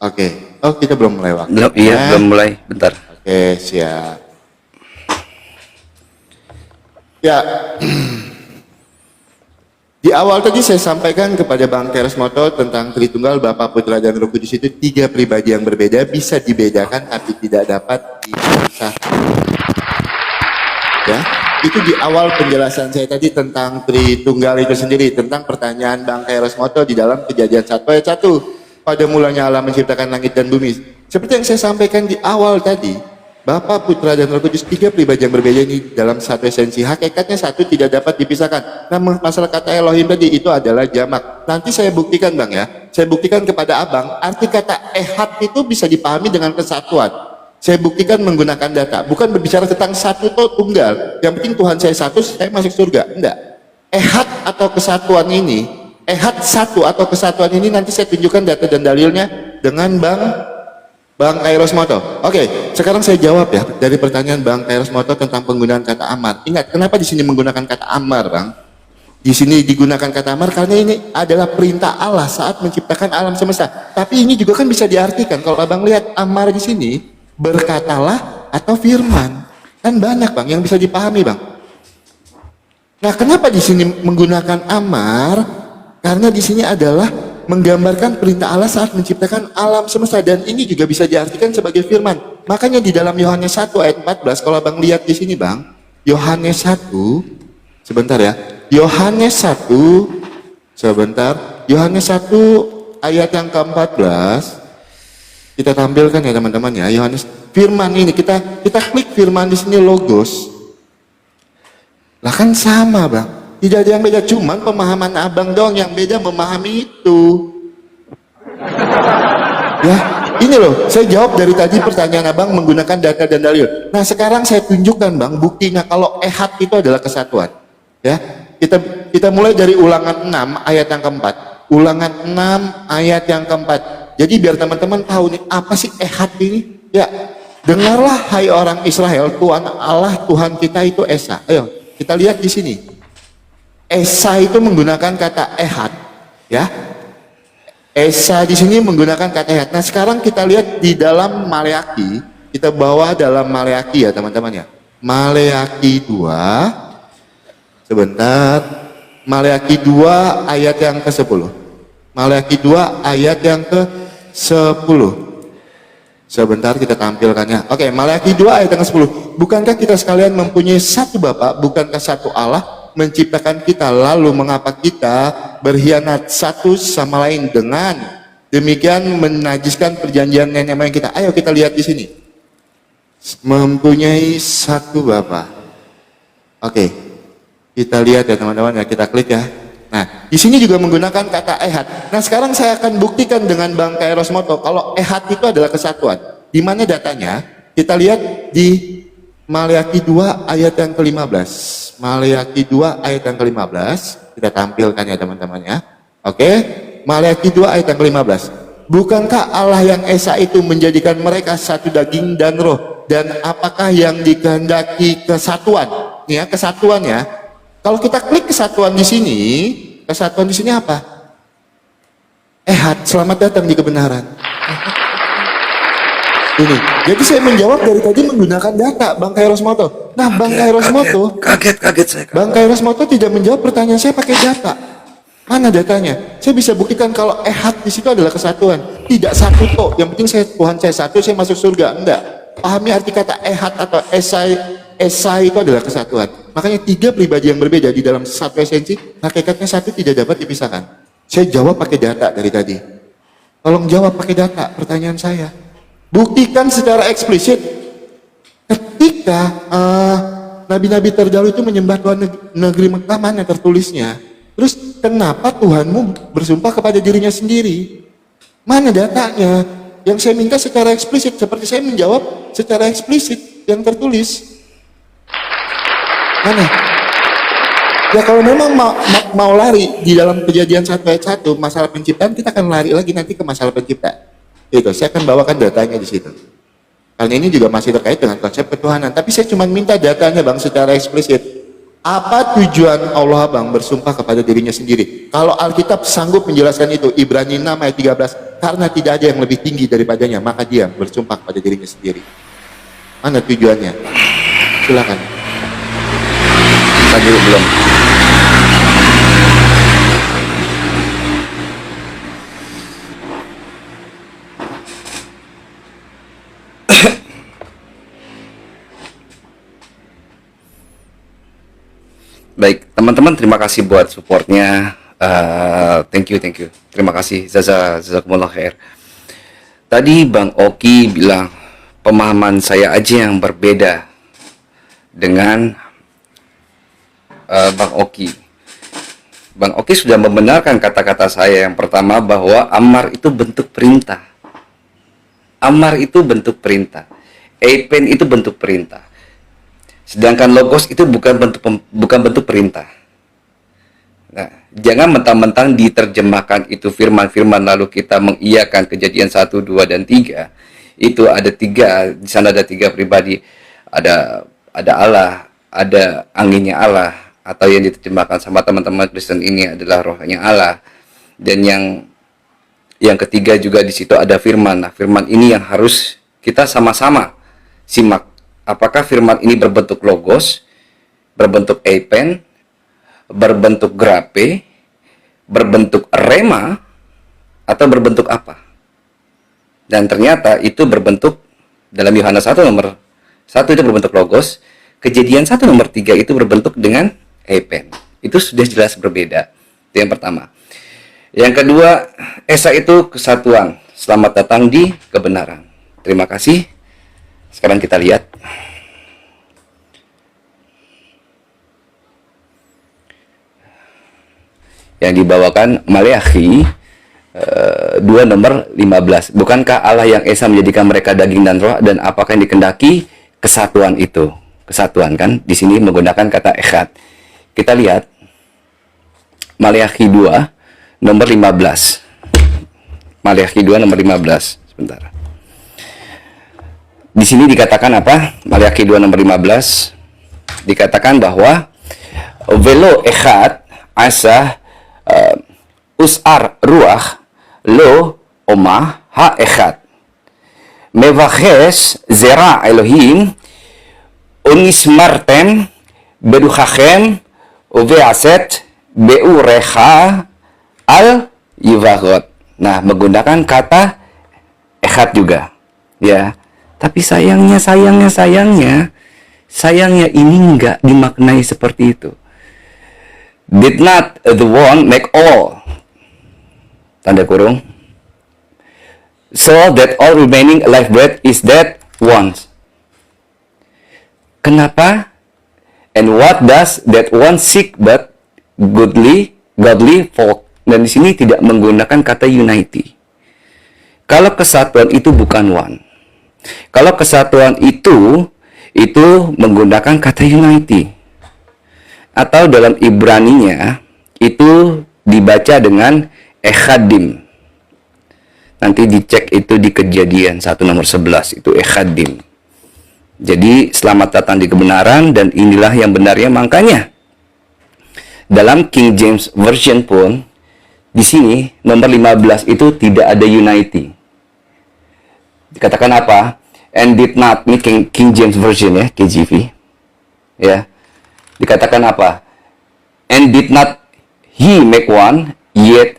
Oke. Oh, kita belum mulai waktu. Belum mulai. Bentar. Oke, siap. Ya. Di awal tadi saya sampaikan kepada Bang Kairos Moto tentang Tritunggal, Bapa, Putra, dan Roh Kudus itu 3 pribadi yang berbeda, bisa dibedakan tapi tidak dapat dipisahkan. Ya, itu di awal penjelasan saya tadi tentang Tritunggal itu sendiri, tentang pertanyaan Bang Kairos Moto di dalam Kejadian 1 ayat 1. Pada mulanya Allah menciptakan langit dan bumi. Seperti yang saya sampaikan di awal tadi, Bapa, Putra, dan Roh Kudus 3 pribadi yang berbeda ini dalam satu esensi. Hakikatnya satu, tidak dapat dipisahkan. Nah, masalah kata Elohim tadi itu adalah jamak. Nanti saya buktikan, Bang ya. Saya buktikan kepada Abang, arti kata ehad itu bisa dipahami dengan kesatuan. Saya buktikan menggunakan data, bukan berbicara tentang satu atau tunggal. Yang penting Tuhan saya satu, saya masuk surga. Enggak. Ehad atau kesatuan ini, ehad satu atau kesatuan ini nanti saya tunjukkan data dan dalilnya dengan Bang Kairos Moto. Oke, sekarang saya jawab ya dari pertanyaan Bang Kairos Moto tentang penggunaan kata amar. Ingat, kenapa di sini menggunakan kata amar, Bang? Di sini digunakan kata amar karena ini adalah perintah Allah saat menciptakan alam semesta. Tapi ini juga kan bisa diartikan kalau Abang lihat amar di sini, berkatalah atau firman. Kan banyak, Bang, yang bisa dipahami, Bang. Nah, kenapa di sini menggunakan amar? Karena di sini adalah menggambarkan perintah Allah saat menciptakan alam semesta, dan ini juga bisa diartikan sebagai firman. Makanya di dalam Yohanes 1 ayat 14, kalau Bang lihat di sini, Bang, Yohanes 1, sebentar ya. Yohanes 1, sebentar. Yohanes 1 ayat yang ke-14. Kita tampilkan ya teman-teman ya, Yohanes firman ini kita klik firman di sini logos. Lah kan sama, Bang. Tidak ada yang beda, cuman pemahaman Abang dong yang beda memahami itu. Ya, ini loh, saya jawab dari tadi pertanyaan Abang menggunakan data dan dalil. Nah, sekarang saya tunjukkan, Bang, buktinya kalau ehad itu adalah kesatuan. Ya, kita mulai dari Ulangan 6 ayat yang keempat. Ulangan 6 ayat yang keempat. Jadi biar teman-teman tahu nih apa sih ehad ini. Ya, dengarlah hai orang Israel, Tuhan Allah Tuhan kita itu Esa. Ayo kita lihat di sini. Esa itu menggunakan kata ehad, ya. Esa di sini menggunakan kata ehad. Nah sekarang kita lihat di dalam Maleaki, kita bawa dalam Maleaki ya teman-teman ya. Maleaki 2, sebentar. Maleaki 2 ayat yang ke-10. Maleaki 2 ayat yang ke-10. Sebentar kita tampilkannya. Oke, Maleaki 2 ayat yang ke-10. Bukankah kita sekalian mempunyai satu Bapa, bukankah satu Allah menciptakan kita, lalu mengapa kita berkhianat satu sama lain dengan demikian menajiskan perjanjian nenek moyang kita? Ayo kita lihat di sini. Mempunyai satu Bapa. Oke. Kita lihat ya teman-teman ya, kita klik ya. Nah, di sini juga menggunakan kata ehad. Nah, sekarang saya akan buktikan dengan Bang Kairos Moto kalau ehad itu adalah kesatuan. Di mana datanya? Kita lihat di Maleaki 2 ayat yang ke-15. Maleaki 2 ayat yang ke-15. Kita tampilkan ya teman-teman ya. Oke, Maleaki 2 ayat yang ke-15. Bukankah Allah yang Esa itu menjadikan mereka satu daging dan roh? Dan apakah yang dikehendaki kesatuan? Ya, kesatuan ya. Kalau kita klik kesatuan di sini apa? Ehad, selamat datang di kebenaran. Ini. Jadi saya menjawab dari tadi menggunakan data, Bang Kairos Moto. Nah, Bang Kairos Moto, Kaget saya. Bang Kairos Moto tidak menjawab pertanyaan saya pakai data. Mana datanya? Saya bisa buktikan kalau ehad di situ adalah kesatuan, tidak satu toh. Yang penting Tuhan saya satu, saya masuk surga. Enggak. Pahami arti kata ehad atau esai itu adalah kesatuan. Makanya 3 pribadi yang berbeda di dalam satu esensi, hakikatnya satu tidak dapat dipisahkan. Saya jawab pakai data dari tadi. Tolong jawab pakai data pertanyaan saya. Buktikan secara eksplisit. Ketika nabi-nabi terdahulu itu menyembah Tuhan negeri Mekah, mana tertulisnya? Terus kenapa Tuhanmu bersumpah kepada dirinya sendiri? Mana datanya? Yang saya minta secara eksplisit, seperti saya menjawab secara eksplisit yang tertulis. Mana? Ya kalau memang mau lari di dalam Kejadian 1 ayat 1 masalah penciptaan, kita akan lari lagi nanti ke masalah pencipta. Itu saya akan bawakan datanya di situ. Karena ini juga masih terkait dengan konsep ketuhanan. Tapi saya cuma minta datanya Bang secara eksplisit. Apa tujuan Allah Bang bersumpah kepada dirinya sendiri? Kalau Alkitab sanggup menjelaskan itu, Ibrani 6 ayat 13, karena tidak ada yang lebih tinggi daripadanya, maka dia bersumpah kepada dirinya sendiri. Mana tujuannya? Silakan. Tadi belum. Baik, teman-teman, terima kasih buat supportnya. Thank you. Terima kasih, jazakumullah khair. Tadi Bang Oki bilang pemahaman saya aja yang berbeda dengan Bang Oki. Bang Oki sudah membenarkan kata-kata saya yang pertama bahwa amar itu bentuk perintah. Amar itu bentuk perintah. Eipen itu bentuk perintah. Sedangkan logos itu bukan bentuk perintah. Nah, jangan mentang-mentang diterjemahkan itu firman-firman lalu kita mengiyakan Kejadian 1, 2 dan 3. Itu ada 3, di sana ada 3 pribadi. Ada Allah, ada anginnya Allah, atau yang diterjemahkan sama teman-teman Kristen ini adalah rohnya Allah. Dan yang ketiga juga di situ ada firman. Nah, firman ini yang harus kita sama-sama simak. Apakah firman ini berbentuk logos, berbentuk eipen, berbentuk grape, berbentuk rema, atau berbentuk apa? Dan ternyata itu berbentuk dalam Yohanes 1 nomor 1 itu berbentuk logos, Kejadian 1 nomor 3 itu berbentuk dengan eipen. Itu sudah jelas berbeda. Itu yang pertama. Yang kedua, Esa itu kesatuan. Selamat datang di kebenaran. Terima kasih. Sekarang kita lihat. Yang dibawakan Maleaki 2 nomor 15. Bukankah Allah yang Esa menjadikan mereka daging dan roh, dan apakah yang dikehendaki kesatuan itu? Kesatuan kan? Di sini menggunakan kata echad. Kita lihat Maleaki 2 nomor 15. Maliaki 2 nomor 15. Sebentar. Di sini dikatakan apa? Maliaki 2 nomor 15 dikatakan bahwa velo echad asa usar ruach lo omah ha echad mevaches zera Elohim unismartem beduchachem uveaset beurecha al yivahot. Nah, menggunakan kata echad juga, ya. Tapi sayangnya ini nggak dimaknai seperti itu. Did not the one make all, tanda kurung, so that all remaining alive breath is that one. Kenapa? And what does that one seek but godly folk? Dan di sini tidak menggunakan kata unity. Kalau kesatuan itu bukan one. Kalau kesatuan itu menggunakan kata unity. Atau dalam Ibraninya itu dibaca dengan echadim. Nanti dicek itu di Kejadian 1 nomor 11, itu echadim. Jadi selamat datang di kebenaran, dan inilah yang benarnya. Makanya dalam King James Version pun di sini nomor 15 itu tidak ada unity. Dikatakan apa? And did not, ini King James Version ya, KJV. Ya. Dikatakan apa? And did not he make one, yet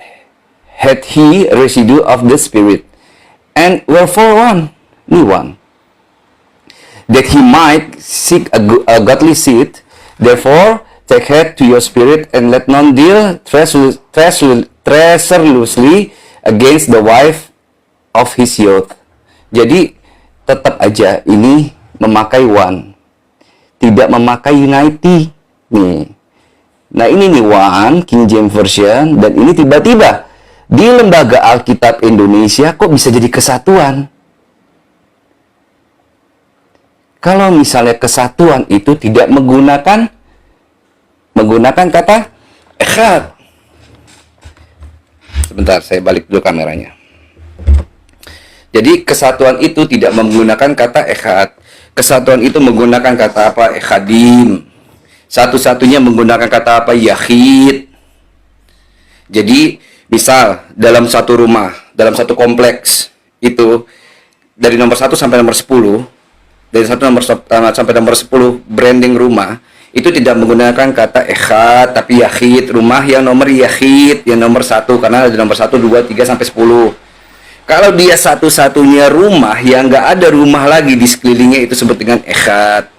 had he residue of the Spirit. And wherefore one? Ni one. That he might seek a godly seed. Therefore, take heed to your spirit, and let none deal treacherously against the wife of his youth. Jadi tetap aja ini memakai one, tidak memakai unity nih. Nah ini nih one King James Version, dan ini tiba-tiba di Lembaga Alkitab Indonesia kok bisa jadi kesatuan. Kalau misalnya kesatuan itu tidak menggunakan kata echad. Sebentar, saya balik dulu kameranya. Jadi kesatuan itu tidak menggunakan kata echad. Kesatuan itu menggunakan kata apa? Echadim. Satu-satunya menggunakan kata apa? Yahid. Jadi misal dalam satu rumah, dalam satu kompleks itu dari nomor 1 sampai nomor 10, dari nomor 1 sampai nomor 10 branding rumah itu tidak menggunakan kata echad tapi yahid. Rumah yang nomor yahid, yang nomor 1, karena ada nomor 1, 2, 3 sampai 10. Kalau dia satu-satunya rumah yang nggak ada rumah lagi di sekelilingnya, itu disebut dengan echad.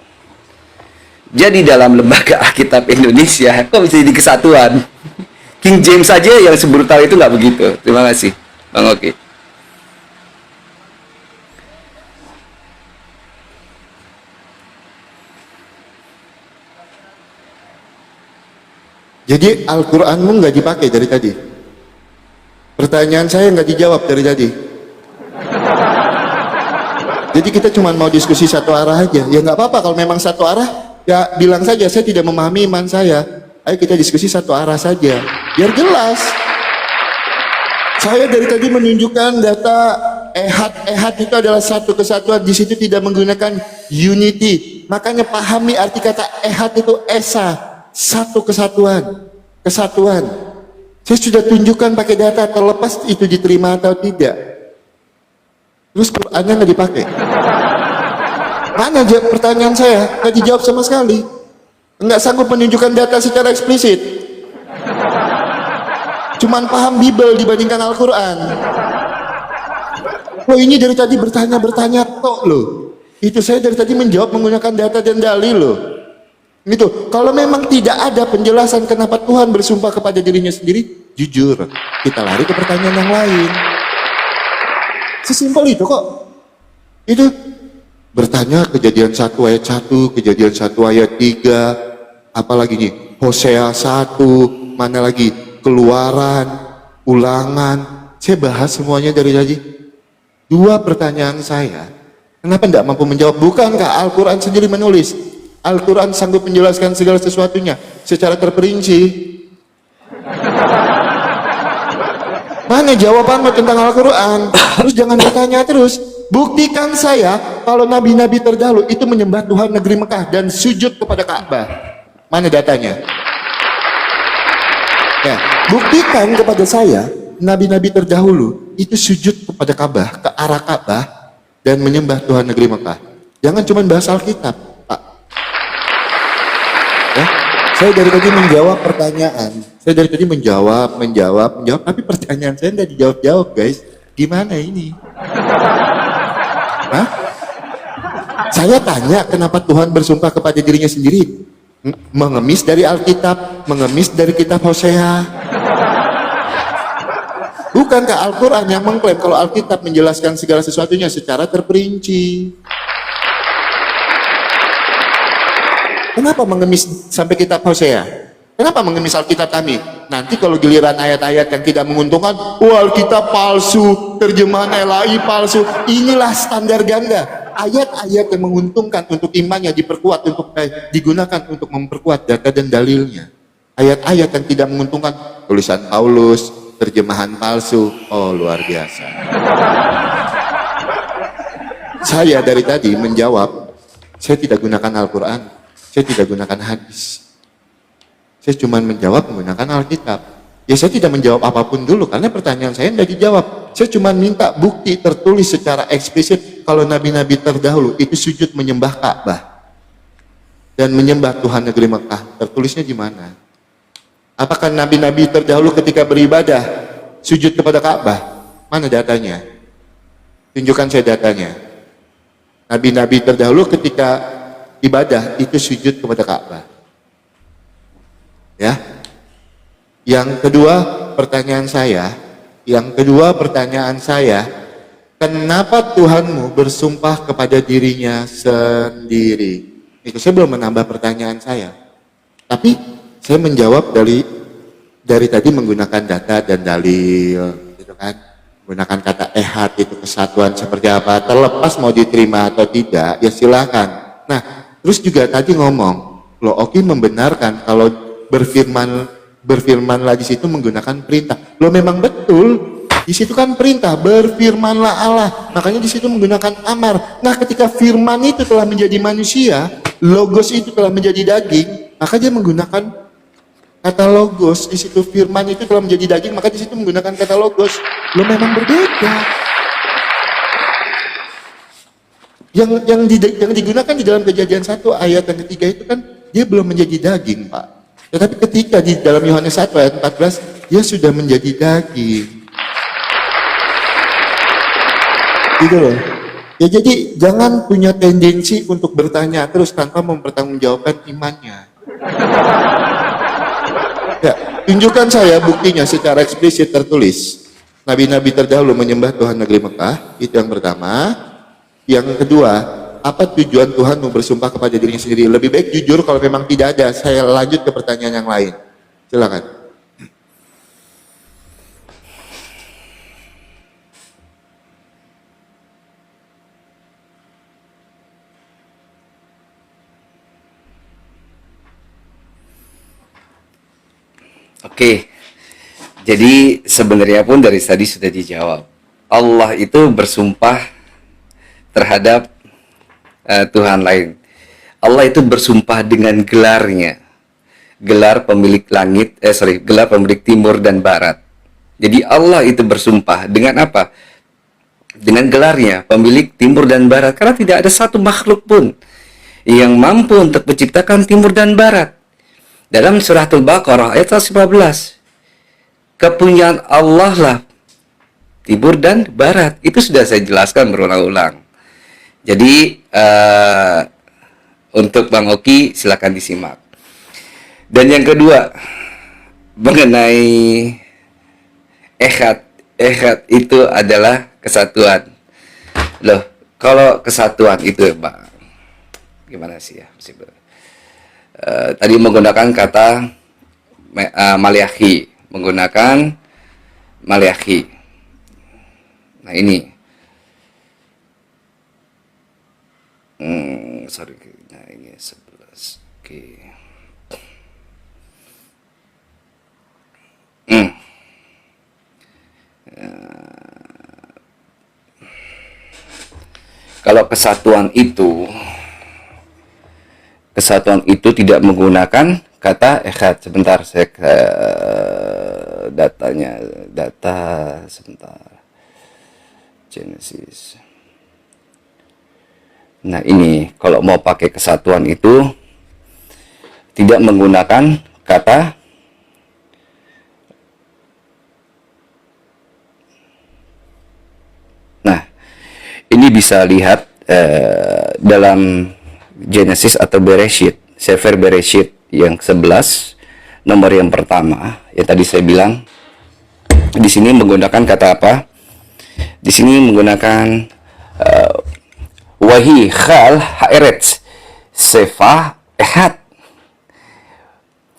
Jadi dalam Lembaga Alkitab Indonesia kok bisa jadi kesatuan? King James saja yang sebrutal itu nggak begitu. Terima kasih, Bang Oki. Jadi Al-Quranmu nggak dipakai dari tadi. Pertanyaan saya nggak dijawab dari tadi. Jadi kita cuma mau diskusi satu arah aja. Ya nggak apa-apa kalau memang satu arah, ya bilang saja saya tidak memahami iman saya. Ayo kita diskusi satu arah saja, biar jelas. Saya dari tadi menunjukkan data ehad itu adalah satu kesatuan. Di situ tidak menggunakan unity. Makanya pahami arti kata ehad itu esa, satu kesatuan. Saya sudah tunjukkan pakai data, terlepas itu diterima atau tidak. Terus Qurannya nggak dipakai. Mana pertanyaan saya? Nggak dijawab sama sekali. Nggak sanggup menunjukkan data secara eksplisit. Cuman paham Bible dibandingkan Al-Quran. Loh ini dari tadi bertanya tok loh. Itu saya dari tadi menjawab menggunakan data dan dalil loh. Gitu. Kalau memang tidak ada penjelasan kenapa Tuhan bersumpah kepada dirinya sendiri, jujur, kita lari ke pertanyaan yang lain. Sesimpel itu kok. Itu bertanya Kejadian 1 ayat 1, Kejadian 1 ayat 3, apalagi nih? Hosea 1, mana lagi? Keluaran, Ulangan. Saya bahas semuanya dari tadi. 2 pertanyaan saya, kenapa tidak mampu menjawab? Bukankah Al-Quran sendiri menulis? Al-Quran sanggup menjelaskan segala sesuatunya secara terperinci. Mana jawabanmu tentang Al-Quran? Terus jangan bertanya terus. Buktikan saya kalau nabi-nabi terdahulu itu menyembah Tuhan negeri Mekah dan sujud kepada Ka'bah. Mana datanya? Ya, buktikan kepada saya nabi-nabi terdahulu itu sujud kepada Ka'bah, ke arah Ka'bah dan menyembah Tuhan negeri Mekah. Jangan cuma bahas Alkitab, Pak. Ya, saya dari tadi menjawab pertanyaan. Saya dari tadi menjawab, tapi pertanyaan saya nggak dijawab-jawab, guys. Gimana ini? Hah? Saya tanya kenapa Tuhan bersumpah kepada dirinya sendiri? Mengemis dari Alkitab, mengemis dari kitab Hosea. Bukankah Al-Quran yang mengklaim kalau Alkitab menjelaskan segala sesuatunya secara terperinci? Kenapa mengemis sampai kitab Hosea? Kenapa mengemis Alkitab kami? Nanti kalau giliran ayat-ayat yang tidak menguntungkan, Alkitab palsu, terjemahan LAI palsu. Inilah standar ganda. Ayat-ayat yang menguntungkan untuk imannya diperkuat, untuk digunakan untuk memperkuat data dan dalilnya. Ayat-ayat yang tidak menguntungkan, tulisan Paulus, terjemahan palsu. Oh, luar biasa. Saya dari tadi menjawab, saya tidak gunakan Al-Quran, saya tidak gunakan hadis. Saya cuma menjawab menggunakan Alkitab. Ya saya tidak menjawab apapun dulu karena pertanyaan saya tidak dijawab. Saya cuma minta bukti tertulis secara eksplisit kalau nabi-nabi terdahulu itu sujud menyembah Ka'bah dan menyembah Tuhan negeri Mekah. Tertulisnya di mana? Apakah nabi-nabi terdahulu ketika beribadah sujud kepada Ka'bah? Mana datanya? Tunjukkan saya datanya. Nabi-nabi terdahulu ketika ibadah itu sujud kepada Ka'bah. Ya. Yang kedua pertanyaan saya, kenapa Tuhanmu bersumpah kepada dirinya sendiri? Itu saya belum menambah pertanyaan saya. Tapi saya menjawab dari tadi menggunakan data dan dalil, gitu kan? Menggunakan kata ehad itu kesatuan seperti apa, terlepas mau diterima atau tidak, ya silakan. Nah, terus juga tadi ngomong, loh Oki membenarkan kalau berfirmanlah di situ menggunakan perintah. Lo memang betul. Di situ kan perintah, berfirmanlah Allah. Makanya di situ menggunakan amar. Nah, ketika firman itu telah menjadi manusia, logos itu telah menjadi daging, maka dia menggunakan kata logos. Di situ firman itu telah menjadi daging, maka di situ menggunakan kata logos. Lo memang berbeda. Yang digunakan di dalam Kejadian 1 ayat yang ketiga itu kan dia belum menjadi daging, Pak. Tetapi ketika di dalam Yohanes 1 ayat 14, dia sudah menjadi daging. Gitu loh. Ya jadi jangan punya tendensi untuk bertanya terus tanpa mempertanggungjawabkan imannya. Ya, tunjukkan saya buktinya secara eksplisit tertulis. Nabi-nabi terdahulu menyembah Tuhan negeri Mekah, itu yang pertama. Yang kedua, apa tujuan Tuhanmu bersumpah kepada dirinya sendiri? Lebih baik jujur kalau memang tidak ada. Saya lanjut ke pertanyaan yang lain. Silakan. Oke. Jadi sebenarnya pun dari tadi sudah dijawab. Allah itu bersumpah terhadap Tuhan lain. Allah itu bersumpah dengan gelarnya, gelar pemilik gelar pemilik timur dan barat. Jadi Allah itu bersumpah dengan apa? Dengan gelarnya, pemilik timur dan barat. Karena tidak ada satu makhluk pun yang mampu untuk menciptakan timur dan barat. Dalam surah Al-Baqarah ayat 115, kepunyaan Allah lah timur dan barat. Itu sudah saya jelaskan berulang-ulang. Jadi untuk Bang Oki silakan disimak. Dan yang kedua mengenai ehad itu adalah kesatuan. Loh, kalau kesatuan itu Bang, gimana sih ya? Tadi menggunakan kata maliahi, menggunakan maliahi. Nah ini sorry, nah ini 11. Oke. Kalau kesatuan itu tidak menggunakan kata ehad. Sebentar, saya data sebentar. Genesis. Nah, ini kalau mau pakai kesatuan itu tidak menggunakan kata ini bisa lihat dalam Genesis atau Bereshit, Sefer Bereshit yang 11, nomor yang pertama. Yang tadi saya bilang, di sini menggunakan kata apa? Di sini menggunakan wahi khal ha'eretz sefah ehad.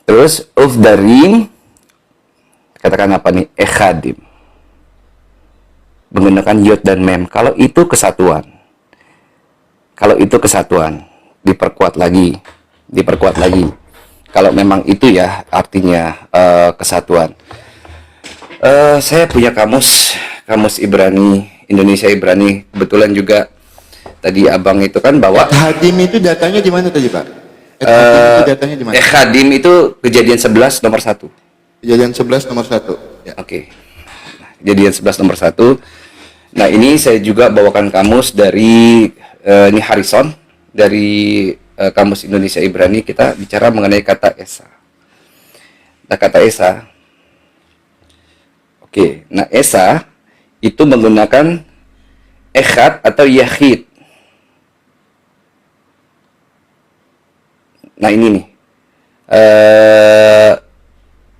Terus ufdarim, katakan apa nih? Echadim. Menggunakan yod dan mem. Kalau itu kesatuan, diperkuat lagi. Kalau memang itu ya artinya kesatuan. Saya punya kamus Ibrani, Indonesia Ibrani. Kebetulan juga tadi abang itu kan bawa. Hadim itu datanya di mana tadi, Pak? Hadim itu datanya di mana? Hadim itu Kejadian 11 nomor 1. Kejadian 11 nomor 1. Ya. Oke. Kejadian 11 nomor 1. Nah, ini saya juga bawakan kamus dari ini Harrison dari Kamus Indonesia Ibrani. Kita bicara mengenai kata Esa. Nah, kata Esa. Oke, nah Esa itu menggunakan echad atau yahid. Nah, ini nih.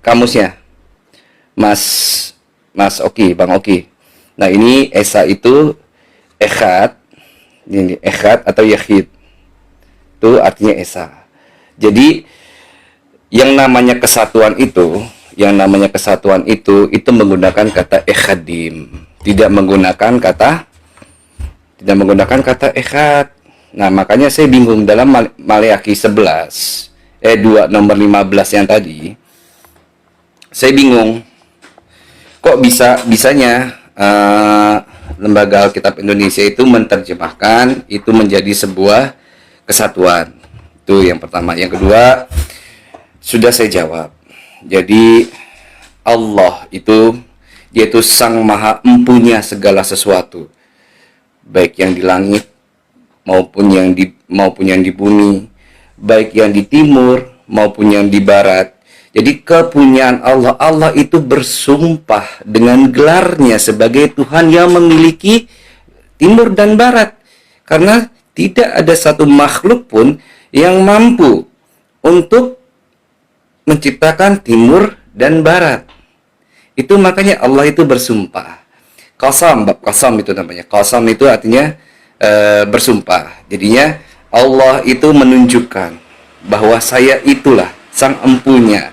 Kamusnya. Mas Oki, Bang Oki. Nah, ini Esa itu echad, ini echad atau yahid. Itu artinya Esa. Jadi yang namanya kesatuan itu menggunakan kata echadim, tidak menggunakan kata echad. Nah, makanya saya bingung dalam Maleakhi 11 2 nomor 15 yang tadi. Saya bingung. Kok bisanya Lembaga Alkitab Indonesia itu menerjemahkan itu menjadi sebuah kesatuan. Itu yang pertama. Yang kedua, sudah saya jawab. Jadi Allah itu, yaitu Sang Maha Empunya segala sesuatu, baik yang di langit maupun yang di bumi, baik yang di timur maupun yang di barat. Jadi kepunyaan Allah itu bersumpah dengan gelarnya sebagai Tuhan yang memiliki timur dan barat. Karena tidak ada satu makhluk pun yang mampu untuk menciptakan timur dan barat. Itu makanya Allah itu bersumpah. Qasam, bab qasam itu namanya. Qasam itu artinya bersumpah. Jadinya Allah itu menunjukkan bahwa saya itulah Sang Empunya.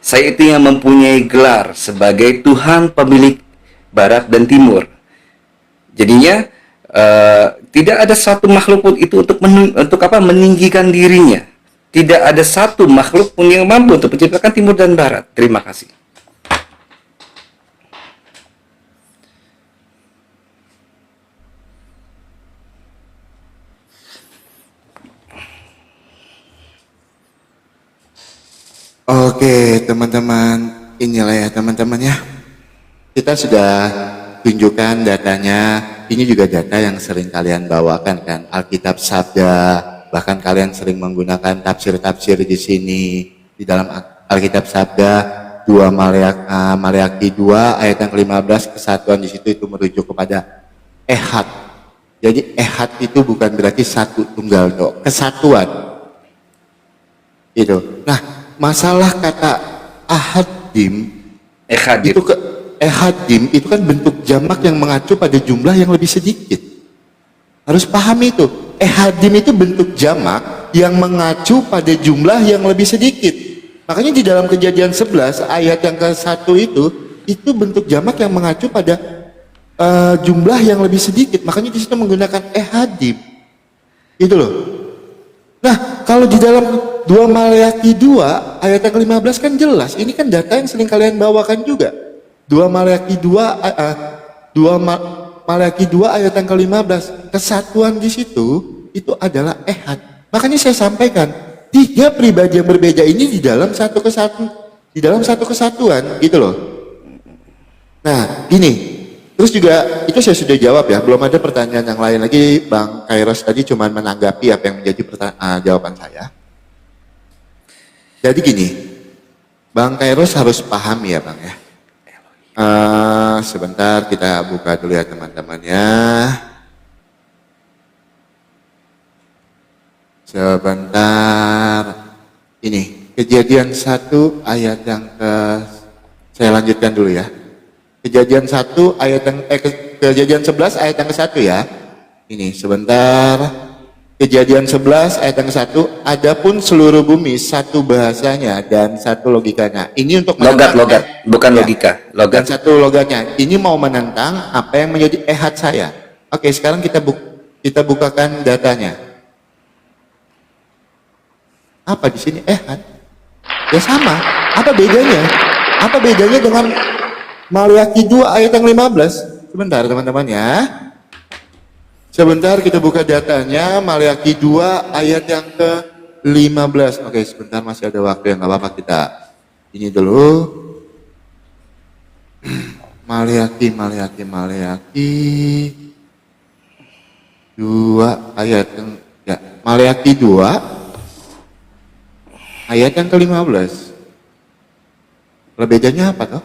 Saya itu yang mempunyai gelar sebagai Tuhan pemilik barat dan timur. Jadinya tidak ada satu makhluk pun itu untuk meninggikan dirinya. Tidak ada satu makhluk pun yang mampu untuk menciptakan timur dan barat. Terima kasih. Oke, teman-teman, inilah ya teman-teman ya. Kita sudah tunjukkan datanya. Ini juga data yang sering kalian bawakan kan, Alkitab Sabda. Bahkan kalian sering menggunakan tafsir-tafsir di sini. Di dalam Alkitab Sabda 2 Maleakhi 2 ayat yang ke-15, kesatuan di situ itu merujuk kepada ehad. Jadi ehad itu bukan berarti satu tunggal dok, kesatuan. Itu. Nah, masalah kata ahadim Echadim. Echadim itu kan bentuk jamak yang mengacu pada jumlah yang lebih sedikit. Harus paham itu. Echadim itu bentuk jamak yang mengacu pada jumlah yang lebih sedikit. Makanya di dalam Kejadian 11 ayat yang ke-1 itu bentuk jamak yang mengacu pada jumlah yang lebih sedikit. Makanya di situ menggunakan echadim. Itu loh. Nah, kalau di dalam 2 Maleakhi 2 ayat yang ke-15 kan jelas. Ini kan data yang sering kalian bawakan juga. 2 Maleakhi 2 Maliaki 2 ayat yang ke-15, kesatuan di situ itu adalah ehad. Makanya saya sampaikan, 3 pribadi yang berbeda ini di dalam satu kesatuan gitu loh. Nah, gini. Terus juga itu saya sudah jawab ya, belum ada pertanyaan yang lain lagi. Bang Kairos tadi cuma menanggapi apa yang menjadi jawaban saya. Jadi gini, Bang Kairos harus paham ya Bang ya. Sebentar kita buka dulu ya teman-teman ya. Sebentar. Ini Kejadian 1 ayat yang saya lanjutkan dulu ya. Kejadian 1 ayat yang Kejadian 11 ayat yang ke-1 ya. Ini sebentar. Kejadian 11 ayat yang ke-1, adapun seluruh bumi satu bahasanya dan satu logikanya. Ini untuk Logat, bukan ya, logika. dan Logat. satu logatnya. Ini mau menentang apa yang menjadi ehad saya. Oke, sekarang kita bukakan datanya. Apa di sini ehad? Ya sama. Apa bedanya? Apa bedanya dengan Maliaki 2 ayat yang 15. Sebentar teman-teman ya. Sebentar kita buka datanya. Maliaki 2 ayat yang ke-15. Oke, sebentar masih ada waktu, yang nggak apa-apa kita ini dulu. Maliaki 2 ayat yang ya, Maliaki 2 ayat yang ke-15. Bedanya apa toh?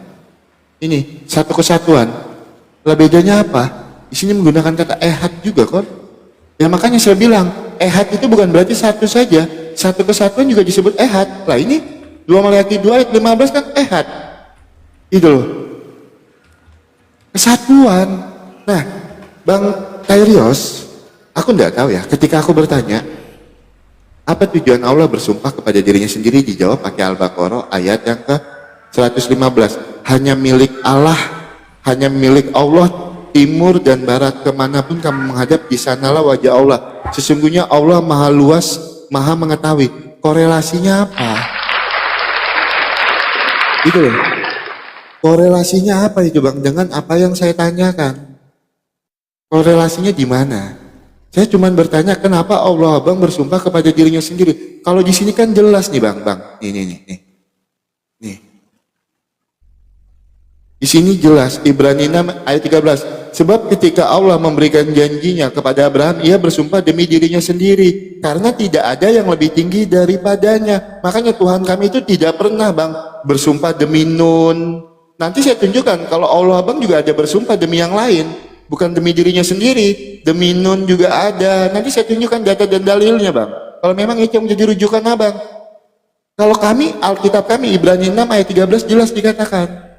Ini satu kesatuan. Lah bedanya apa? Di sini menggunakan kata ehad juga kan? Ya makanya saya bilang ehad itu bukan berarti satu saja. Satu kesatuan juga disebut ehad. Lah ini 2 Maliaki 2 ayat 15 kan ehad. Itu loh. Kesatuan. Nah, Bang Kairios, aku enggak tahu ya. Ketika aku bertanya, apa tujuan Allah bersumpah kepada dirinya sendiri, dijawab pakai Al-Baqarah ayat yang ke 115. Hanya milik Allah, hanya milik Allah, timur dan barat, kemanapun kamu menghadap, di sanalah wajah Allah. Sesungguhnya Allah maha luas, maha mengetahui. Korelasinya apa? Itu loh. Korelasinya apa itu Bang dengan apa yang saya tanyakan? Korelasinya di mana? Saya cuma bertanya kenapa Allah Abang bersumpah kepada dirinya sendiri. Kalau di sini kan jelas nih Bang. Nih. Di sini jelas, Ibrani 6 ayat 13. Sebab ketika Allah memberikan janjinya kepada Abraham, ia bersumpah demi dirinya sendiri. Karena tidak ada yang lebih tinggi daripadanya. Makanya Tuhan kami itu tidak pernah Bang bersumpah demi Nun. Nanti saya tunjukkan kalau Allah Abang juga ada bersumpah demi yang lain. Bukan demi dirinya sendiri. Demi Nun juga ada. Nanti saya tunjukkan data dan dalilnya Bang. Kalau memang itu yang menjadi rujukan Abang. Kalau kami, Alkitab kami, Ibrani 6 ayat 13 jelas dikatakan.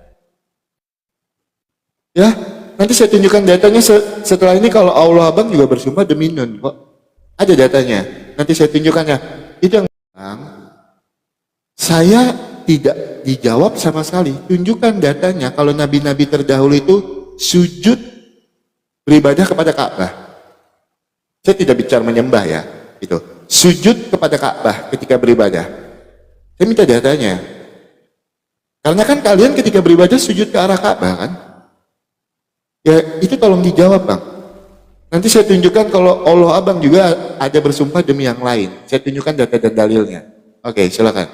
Ya, nanti saya tunjukkan datanya setelah ini kalau Allah Abang juga bersumpah demi Nun kok. Ada datanya. Nanti saya tunjukkannya. Itu yang saya tidak dijawab sama sekali. Tunjukkan datanya kalau nabi-nabi terdahulu itu sujud beribadah kepada Ka'bah. Saya tidak bicara menyembah ya, itu. Sujud kepada Ka'bah ketika beribadah. Saya minta datanya. Karena kan kalian ketika beribadah sujud ke arah Ka'bah kan? Ya itu tolong dijawab Bang. Nanti saya tunjukkan kalau Allah Abang juga ada bersumpah demi yang lain. Saya tunjukkan data dan dalilnya. Oke, silakan.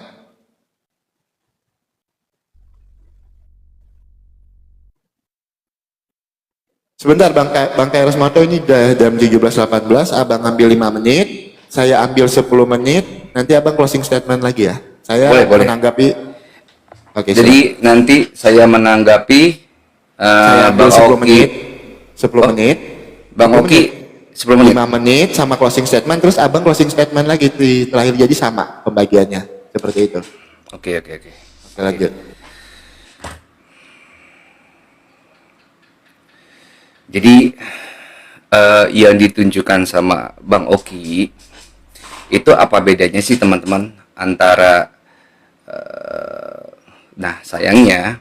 Sebentar Bang Kairos Moto, ini udah jam 17.18, Abang ambil 5 menit, saya ambil 10 menit, nanti Abang closing statement lagi ya. Saya Boleh. menanggapi. Oke, Jadi silakan. Nanti saya menanggapi saya ambil Bang 10 Oki. menit. 10 menit. Bang Oki 10 menit. 5 menit sama closing statement, terus Abang closing statement lagi di terakhir, jadi sama pembagiannya. Seperti itu. Oke. Oke, lanjut. Jadi yang ditunjukkan sama Bang Oki itu apa bedanya sih teman-teman antara nah sayangnya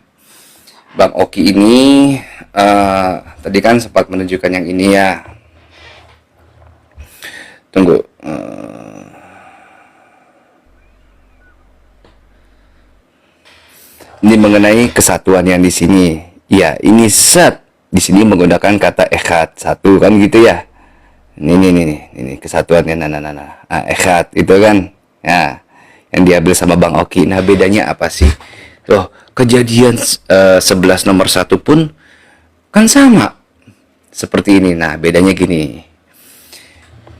Bang Oki ini tadi kan sempat menunjukkan yang ini ya. Tunggu. Ini mengenai kesatuan yang di sini. Ya, ini set di sini menggunakan kata echad, satu kan gitu ya. Ini kesatuannya, echad itu kan, ya, yang diambil sama Bang Oki. Nah, bedanya apa sih? Loh, kejadian 11 nomor 1 pun kan sama seperti ini. Nah, bedanya gini.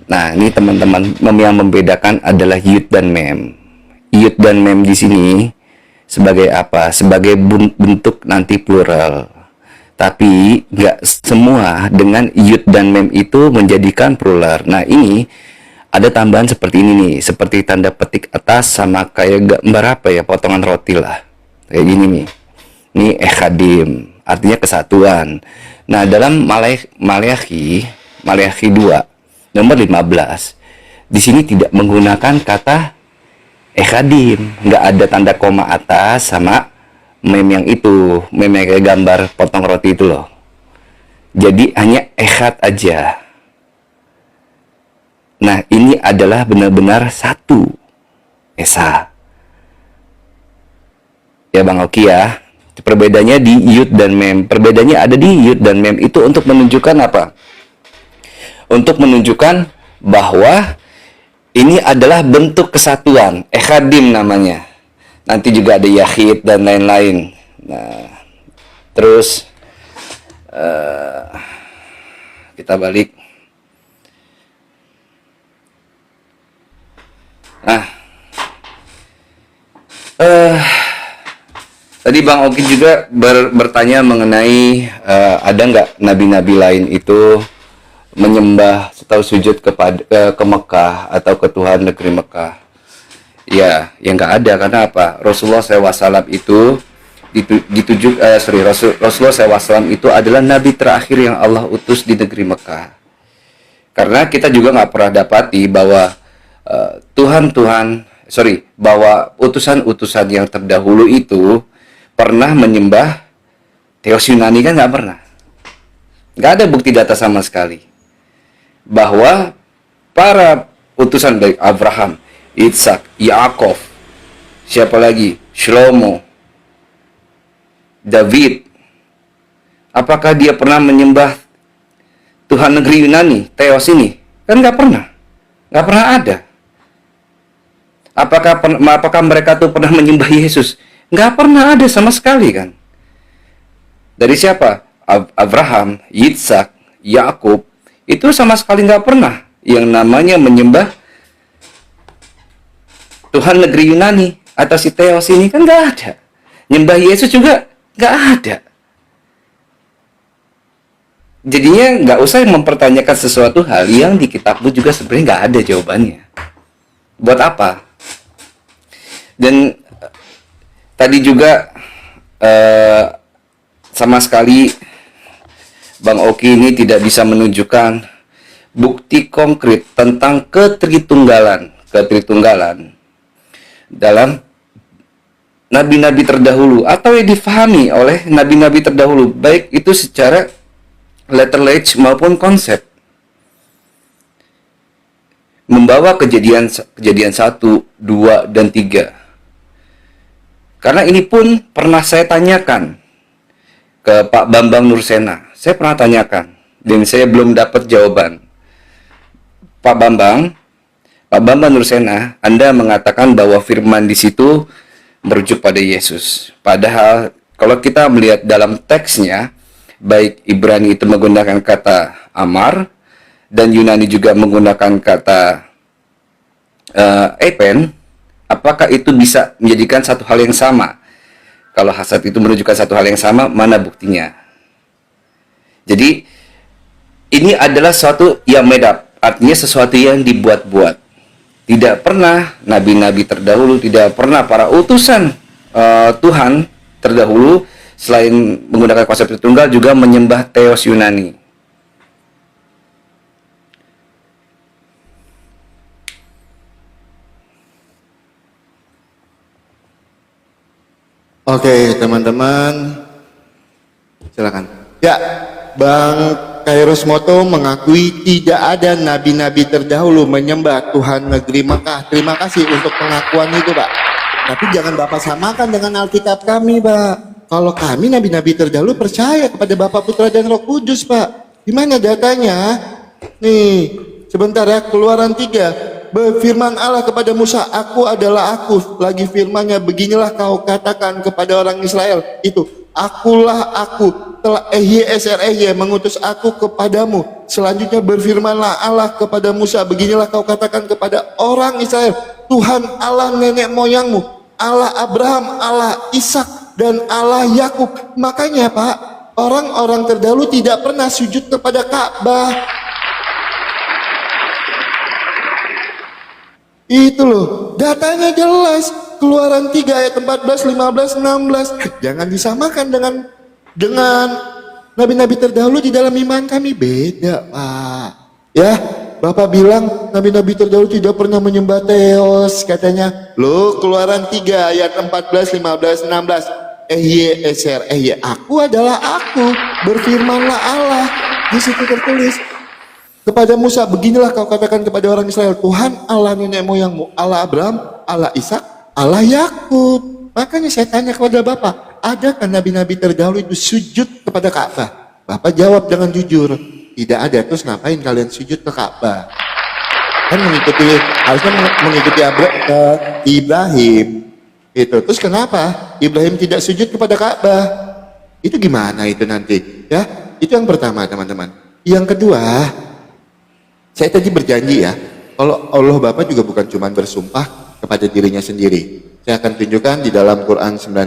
Nah, ini teman-teman, yang membedakan adalah yud dan mem. Yud dan mem di sini sebagai apa? Sebagai bentuk nanti plural. Tapi nggak semua dengan yud dan mem itu menjadikan plural. Nah, ini ada tambahan seperti ini nih, seperti tanda petik atas sama kayak gambar apa ya, potongan roti lah. Kayak gini nih. Ini echadim, artinya kesatuan. Nah, dalam Maleakhi 2 nomor 15, di sini tidak menggunakan kata echadim, nggak ada tanda koma atas sama mem yang itu, mem yang kayak gambar potong roti itu loh. Jadi hanya echad aja. Nah, ini adalah benar-benar satu esa. Ya Bang Oki ya. Perbedaannya di yud dan mem. Perbedaannya ada di yud dan mem itu untuk menunjukkan apa? Untuk menunjukkan bahwa ini adalah bentuk kesatuan, echadim namanya. Nanti juga ada yahid dan lain-lain. Nah, terus kita balik. Nah, tadi Bang Oki juga bertanya mengenai ada nggak nabi-nabi lain itu menyembah atau sujud ke Mekah atau ke Tuhan negeri Mekah. Ya, yang nggak ada. Karena apa? Rasulullah SAW itu Rasulullah SAW itu adalah nabi terakhir yang Allah utus di negeri Mekah. Karena kita juga nggak pernah dapati bahwa bahwa utusan-utusan yang terdahulu itu pernah menyembah Theos Yunani, kan nggak pernah. Nggak ada bukti data sama sekali bahwa para utusan dari Abraham, Ishak, Yaakov, siapa lagi? Shlomo, David. Apakah dia pernah menyembah Tuhan negeri Yunani, Theos ini? Kan nggak pernah. Nggak pernah ada. Apakah mereka tuh pernah menyembah Yesus? Nggak pernah ada sama sekali kan. Dari siapa? Abraham, Ishak, Yakub, itu sama sekali nggak pernah yang namanya menyembah Tuhan negeri Yunani atau si Theos ini, kan nggak ada. Nyembah Yesus juga nggak ada. Jadinya nggak usah mempertanyakan sesuatu hal yang di kitabmu juga sebenarnya nggak ada jawabannya. Buat apa? Dan tadi juga sama sekali Bang Oki ini tidak bisa menunjukkan bukti konkret tentang ketritunggalan dalam nabi-nabi terdahulu atau yang difahami oleh nabi-nabi terdahulu, baik itu secara letterlage maupun konsep. Membawa kejadian 1, 2, dan 3. Karena ini pun pernah saya tanyakan ke Pak Bambang Nursena. Saya pernah tanyakan dan saya belum dapat jawaban. Pak Bambang Nursena, Anda mengatakan bahwa firman di situ merujuk pada Yesus. Padahal kalau kita melihat dalam teksnya, baik Ibrani itu menggunakan kata amar dan Yunani juga menggunakan kata epen, apakah itu bisa menjadikan satu hal yang sama? Kalau hasad itu menunjukkan satu hal yang sama, mana buktinya? Jadi ini adalah sesuatu yang made up, artinya sesuatu yang dibuat-buat. Tidak pernah nabi-nabi terdahulu, tidak pernah para utusan Tuhan terdahulu selain menggunakan konsep Tritunggal juga menyembah Theos Yunani. Oke, teman-teman, silakan. Ya, Bang Kairos Moto mengakui tidak ada nabi-nabi terdahulu menyembah Tuhan negeri Mekah. Terima kasih untuk pengakuan itu, Pak. Tapi jangan Bapak samakan dengan Alkitab kami, Pak. Kalau kami nabi-nabi terdahulu percaya kepada Bapa, Putra dan Roh Kudus, Pak. Di mana datanya? Nih, sebentar ya, Keluaran 3. Berfirman Allah kepada Musa, aku adalah aku. Lagi firmannya, beginilah kau katakan kepada orang Israel. Itu, akulah aku, telah mengutus aku kepadamu. Selanjutnya berfirmanlah Allah kepada Musa, beginilah kau katakan kepada orang Israel, Tuhan Allah nenek moyangmu, Allah Abraham, Allah Ishak, dan Allah Yakub. Makanya Pak, orang-orang terdahulu tidak pernah sujud kepada Ka'bah. Itu loh, datanya jelas. Keluaran 3 ayat 14, 15, 16. Jangan disamakan dengan nabi-nabi terdahulu di dalam iman kami. Beda, Pak. Ya, Bapak bilang nabi-nabi terdahulu tidak pernah menyembah Theos, katanya. Loh, Keluaran 3 ayat 14, 15, 16. Aku adalah aku, berfirmanlah Allah. Di situ tertulis kepada Musa, beginilah kau katakan kepada orang Israel, Tuhan Allah nenek moyangmu, Allah Abraham, Allah Ishak, Allah Yakub. Makanya saya tanya kepada Bapak, adakah nabi-nabi terdahulu itu sujud kepada Ka'bah? Bapak jawab dengan jujur, tidak ada. Terus ngapain kalian sujud ke Ka'bah? Kan harusnya mengikuti Ibrahim. Itu. Terus kenapa Ibrahim tidak sujud kepada Ka'bah? Itu gimana itu nanti? Ya, itu yang pertama, teman-teman. Yang kedua, saya tadi berjanji ya, kalau Allah Bapa juga bukan cuma bersumpah kepada dirinya sendiri. Saya akan tunjukkan di dalam Quran 95.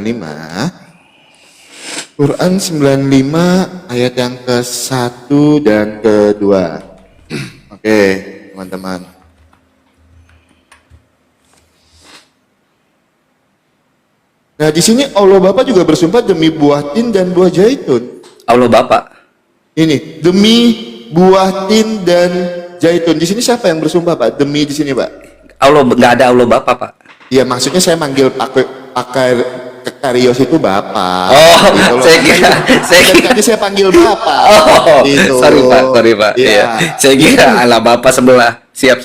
Quran 95 ayat yang ke-1 dan ke-2. Oke, teman-teman. Nah, di sini Allah Bapa juga bersumpah demi buah tin dan buah zaitun. Allah Bapa. Ini demi buah tin dan zaitun. Di sini siapa yang bersumpah, Pak? Demi di sini, Pak. Allah, nggak ada Allah Bapa, Pak. Iya, maksudnya saya manggil pakai Karios itu Bapak. Oh, gitu loh. saya kira saya panggil Bapak. Oh, gitu. sorry Pak. Iya. Iya. Saya kira Allah Bapa sebelah. Siap.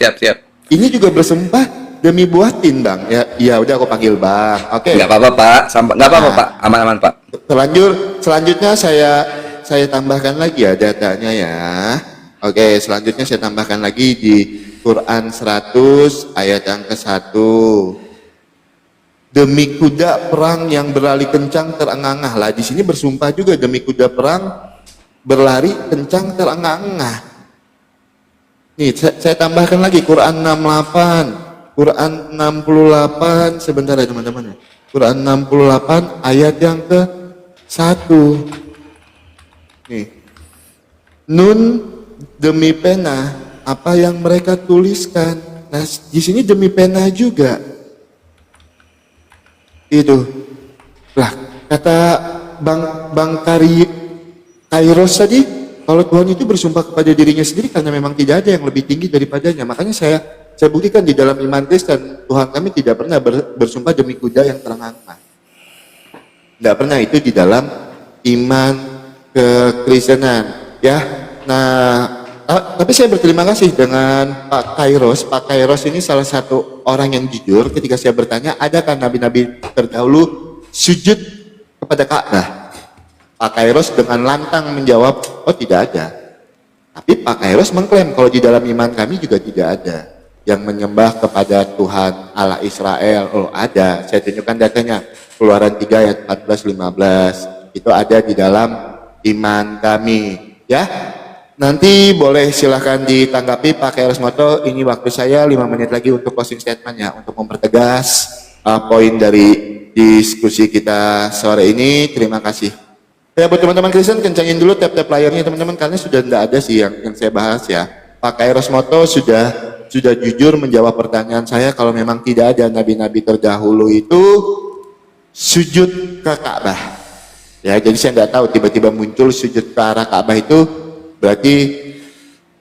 Ini juga bersumpah demi buah tin, Bang. Ya udah aku panggil Bang. Oke. Nggak apa-apa, Pak. Nggak apa-apa, Pak. Aman-aman, Pak. Selanjutnya saya tambahkan lagi ya datanya ya. Oke, selanjutnya saya tambahkan lagi di Quran 100 ayat yang ke-1. Demi kuda perang yang berlari kencang terengah-engah. Lah di sini bersumpah juga demi kuda perang berlari kencang terengah-engah. Nih, saya tambahkan lagi Quran 68. Quran 68 sebentar ya teman-teman. Quran 68 ayat yang ke-1. Nih. Nun demi pena apa yang mereka tuliskan. Nah, di sini demi pena juga. Itu. Lah, kata Bang Kairos tadi, kalau Tuhan itu bersumpah kepada dirinya sendiri karena memang tidak ada yang lebih tinggi daripadanya. Makanya saya buktikan di dalam iman Kristen, Tuhan kami tidak pernah bersumpah demi kuda yang terangkat. Tidak pernah, itu di dalam iman kekristenan, ya. Nah, tapi saya berterima kasih dengan Pak Kairos. Pak Kairos ini salah satu orang yang jujur ketika saya bertanya, adakah nabi-nabi terdahulu sujud kepada Ka'bah? Pak Kairos dengan lantang menjawab, oh tidak ada. Tapi Pak Kairos mengklaim kalau di dalam iman kami juga tidak ada yang menyembah kepada Tuhan Allah Israel. Oh ada, saya tunjukkan datanya. Keluaran 3 ayat 14-15. Itu ada di dalam iman kami. Ya, nanti boleh silahkan ditanggapi Pak Kairos Moto. Ini waktu saya 5 menit lagi untuk closing statement ya, untuk mempertegas poin dari diskusi kita sore ini. Terima kasih. Ya, buat teman-teman Kristen, kencangin dulu tap-tap layarnya teman-teman, karena sudah tidak ada sih yang saya bahas ya. Pak Kairos Moto sudah jujur menjawab pertanyaan saya kalau memang tidak ada nabi-nabi terdahulu itu sujud ke Ka'bah. Ya, jadi saya nggak tahu tiba-tiba muncul sujud ke arah Ka'bah itu berarti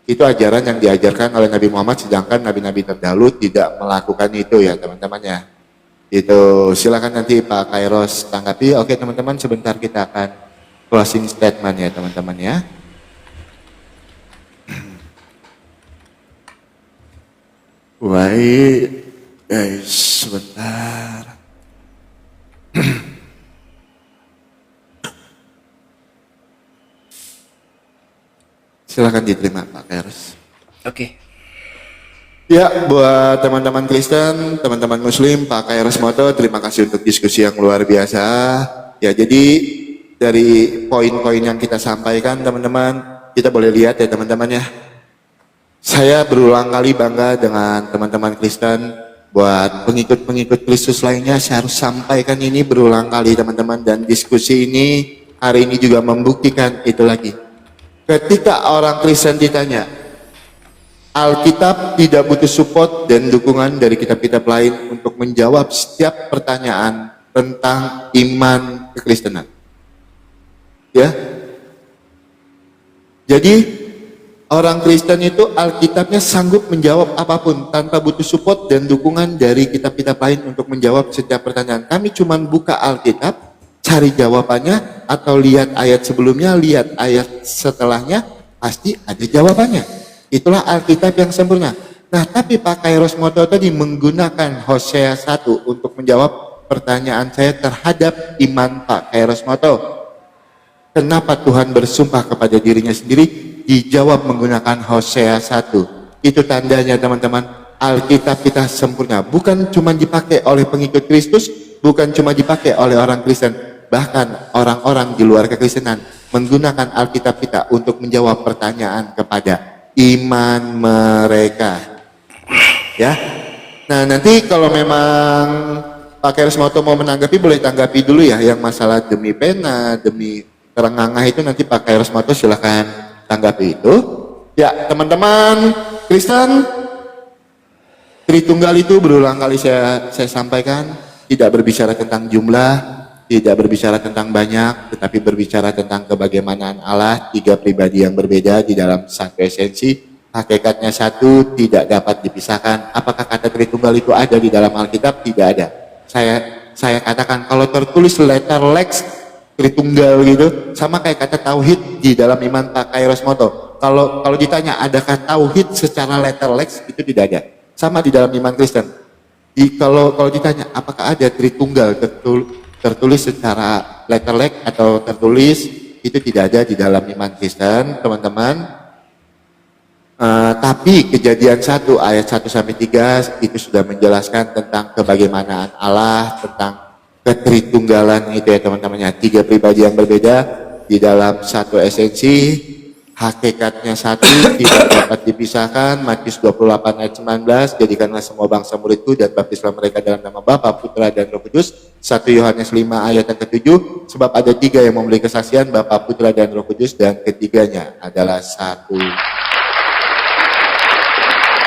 itu ajaran yang diajarkan oleh Nabi Muhammad, sedangkan nabi-nabi terdahulu tidak melakukan itu ya teman-teman ya. Itu silakan nanti Pak Kairos tanggapi. Oke teman-teman, sebentar kita akan closing statement ya teman-teman ya. Baik guys, sebentar. Silakan diterima Pak Kairos. Oke. Ya, buat teman-teman Kristen, teman-teman Muslim, Pak Kairos Moto, terima kasih untuk diskusi yang luar biasa. Ya, jadi dari poin-poin yang kita sampaikan, teman-teman, kita boleh lihat ya teman-teman ya. Saya berulang kali bangga dengan teman-teman Kristen. Buat pengikut-pengikut Kristus lainnya, saya harus sampaikan ini berulang kali teman-teman. Dan diskusi ini hari ini juga membuktikan itu lagi. Ketika orang Kristen ditanya, Alkitab tidak butuh support dan dukungan dari kitab-kitab lain untuk menjawab setiap pertanyaan tentang iman kekristenan. Ya. Jadi orang Kristen itu Alkitabnya sanggup menjawab apapun tanpa butuh support dan dukungan dari kitab-kitab lain untuk menjawab setiap pertanyaan. Kami cuma buka Alkitab, cari jawabannya, atau lihat ayat sebelumnya, lihat ayat setelahnya, pasti ada jawabannya. Itulah Alkitab yang sempurna. Nah, tapi Pak Kairos Moto tadi menggunakan Hosea 1 untuk menjawab pertanyaan saya terhadap iman Pak Kairos Moto. Kenapa Tuhan bersumpah kepada dirinya sendiri? Dijawab menggunakan Hosea 1. Itu tandanya teman-teman, Alkitab kita sempurna. Bukan cuma dipakai oleh pengikut Kristus, bukan cuma dipakai oleh orang Kristen, bahkan orang-orang di luar kekristenan menggunakan Alkitab kita untuk menjawab pertanyaan kepada iman mereka. Ya. Nah, nanti kalau memang Pak Kairos Moto mau menanggapi, boleh tanggapi dulu ya, yang masalah demi pena, demi terengah-engah itu nanti Pak Kairos Moto silakan tanggapi itu. Ya, teman-teman Kristen, Tritunggal itu berulang kali saya sampaikan, tidak berbicara tentang jumlah, tidak berbicara tentang banyak, tetapi berbicara tentang kebagaimanaan Allah, tiga pribadi yang berbeda di dalam satu esensi. Hakikatnya satu, tidak dapat dipisahkan. Apakah kata Tritunggal itu ada di dalam Alkitab? Tidak ada. Saya katakan kalau tertulis letter lex Tritunggal gitu, sama kayak kata tauhid di dalam iman Pak Kairos Moto. Kalau ditanya adakah tauhid secara letter lex, itu tidak ada. Sama di dalam iman Kristen. Kalau ditanya apakah ada Tritunggal tertulis secara letter lex atau tertulis, itu tidak ada di dalam iman Kristen, teman-teman. Tapi Kejadian 1 ayat 1 sampai 3 itu sudah menjelaskan tentang kebagaimanaan Allah, tentang ketritunggalan itu ya teman-temannya, tiga pribadi yang berbeda di dalam satu esensi. Hakikatnya satu, tidak dapat dipisahkan. Matius 28 ayat 19, jadikanlah semua bangsa muridku dan baptislah mereka dalam nama Bapa, Putra dan Roh Kudus. 1 Yohanes 5 ayat yang ke-7, sebab ada tiga yang memberi kesaksian, Bapa, Putra dan Roh Kudus, dan ketiganya adalah satu.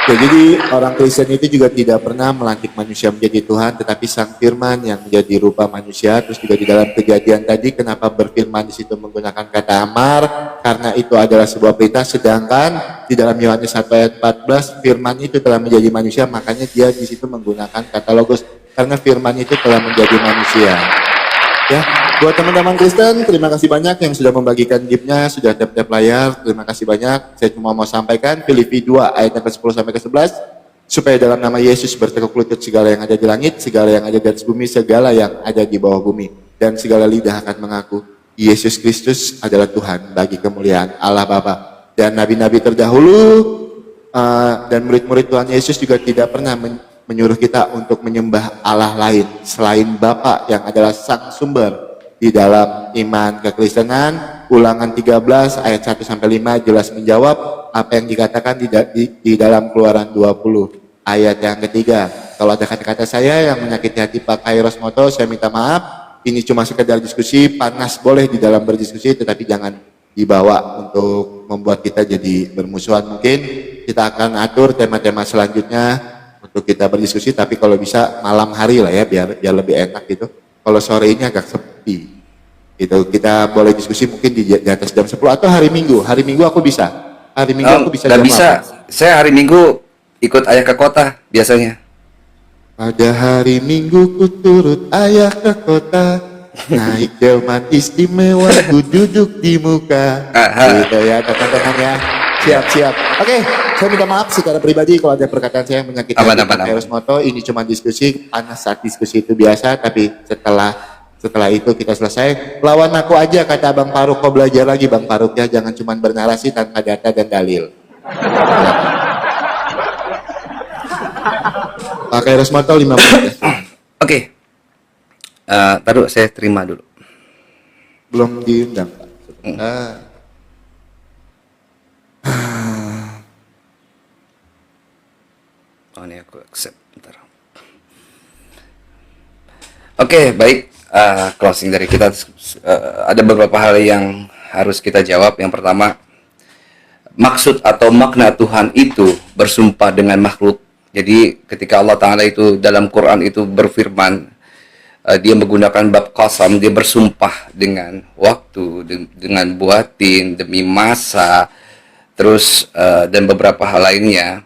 Ya, jadi orang Kristen itu juga tidak pernah melantik manusia menjadi Tuhan, tetapi Sang Firman yang menjadi rupa manusia. Terus juga di dalam Kejadian tadi, kenapa berfirman di situ menggunakan kata amar? Karena itu adalah sebuah perintah. Sedangkan di dalam Yohanes 1 ayat 14, Firman itu telah menjadi manusia, makanya dia di situ menggunakan kata logos, karena Firman itu telah menjadi manusia. Ya, buat teman-teman Kristen, terima kasih banyak yang sudah membagikan gift-nya, sudah tap-tap layar, terima kasih banyak. Saya cuma mau sampaikan Filipi 2 ayat yang ke-10 sampai ke-11, supaya dalam nama Yesus bertekuk lutut segala yang ada di langit, segala yang ada di atas bumi, segala yang ada di bawah bumi, dan segala lidah akan mengaku Yesus Kristus adalah Tuhan bagi kemuliaan Allah Bapa. Dan nabi-nabi terdahulu dan murid-murid Tuhan Yesus juga tidak pernah menyuruh kita untuk menyembah Allah lain selain Bapa yang adalah sang sumber di dalam iman kekristenan. Ulangan 13 ayat 1 sampai 5 jelas menjawab apa yang dikatakan di dalam Keluaran 20 ayat yang ketiga. Kalau ada kata-kata saya yang menyakiti hati Pak Kairos Moto, saya minta maaf. Ini cuma sekedar diskusi, panas boleh di dalam berdiskusi, tetapi jangan dibawa untuk membuat kita jadi bermusuhan. Mungkin kita akan atur tema-tema selanjutnya untuk kita berdiskusi, tapi kalau bisa malam hari lah ya, biar lebih enak gitu. Kalau sore ini agak sepi gitu, kita boleh diskusi mungkin di atas jam 10 atau hari Minggu. Hari Minggu aku bisa. Hari Minggu aku bisa jam bisa. Saya hari Minggu ikut ayah ke kota biasanya. Pada hari Minggu ku turut ayah ke kota, naik delman istimewa, ku duduk di muka. Gitu ya teman-teman ya. Siap. Oke, saya minta maaf secara pribadi kalau ada perkataan saya yang menyakiti Kairos Moto. Ini cuma diskusi, panas saat diskusi itu biasa, tapi setelah Setelah itu kita selesai, lawan aku aja kata Bang Faruk. Kau belajar lagi Bang Faruk ya, jangan cuma bernarasi tanpa data dan dalil. Pakai Resmoto 5 menit. Oke. Taruh saya terima dulu. Belum diundang Pak. Oh ini aku accept. Bentar. Oke, baik. Closing dari kita, ada beberapa hal yang harus kita jawab. Yang pertama, maksud atau makna Tuhan itu bersumpah dengan makhluk. Jadi ketika Allah Ta'ala itu dalam Quran itu berfirman, dia menggunakan bab qasam, dia bersumpah dengan waktu, dengan buatin, demi masa, terus dan beberapa hal lainnya.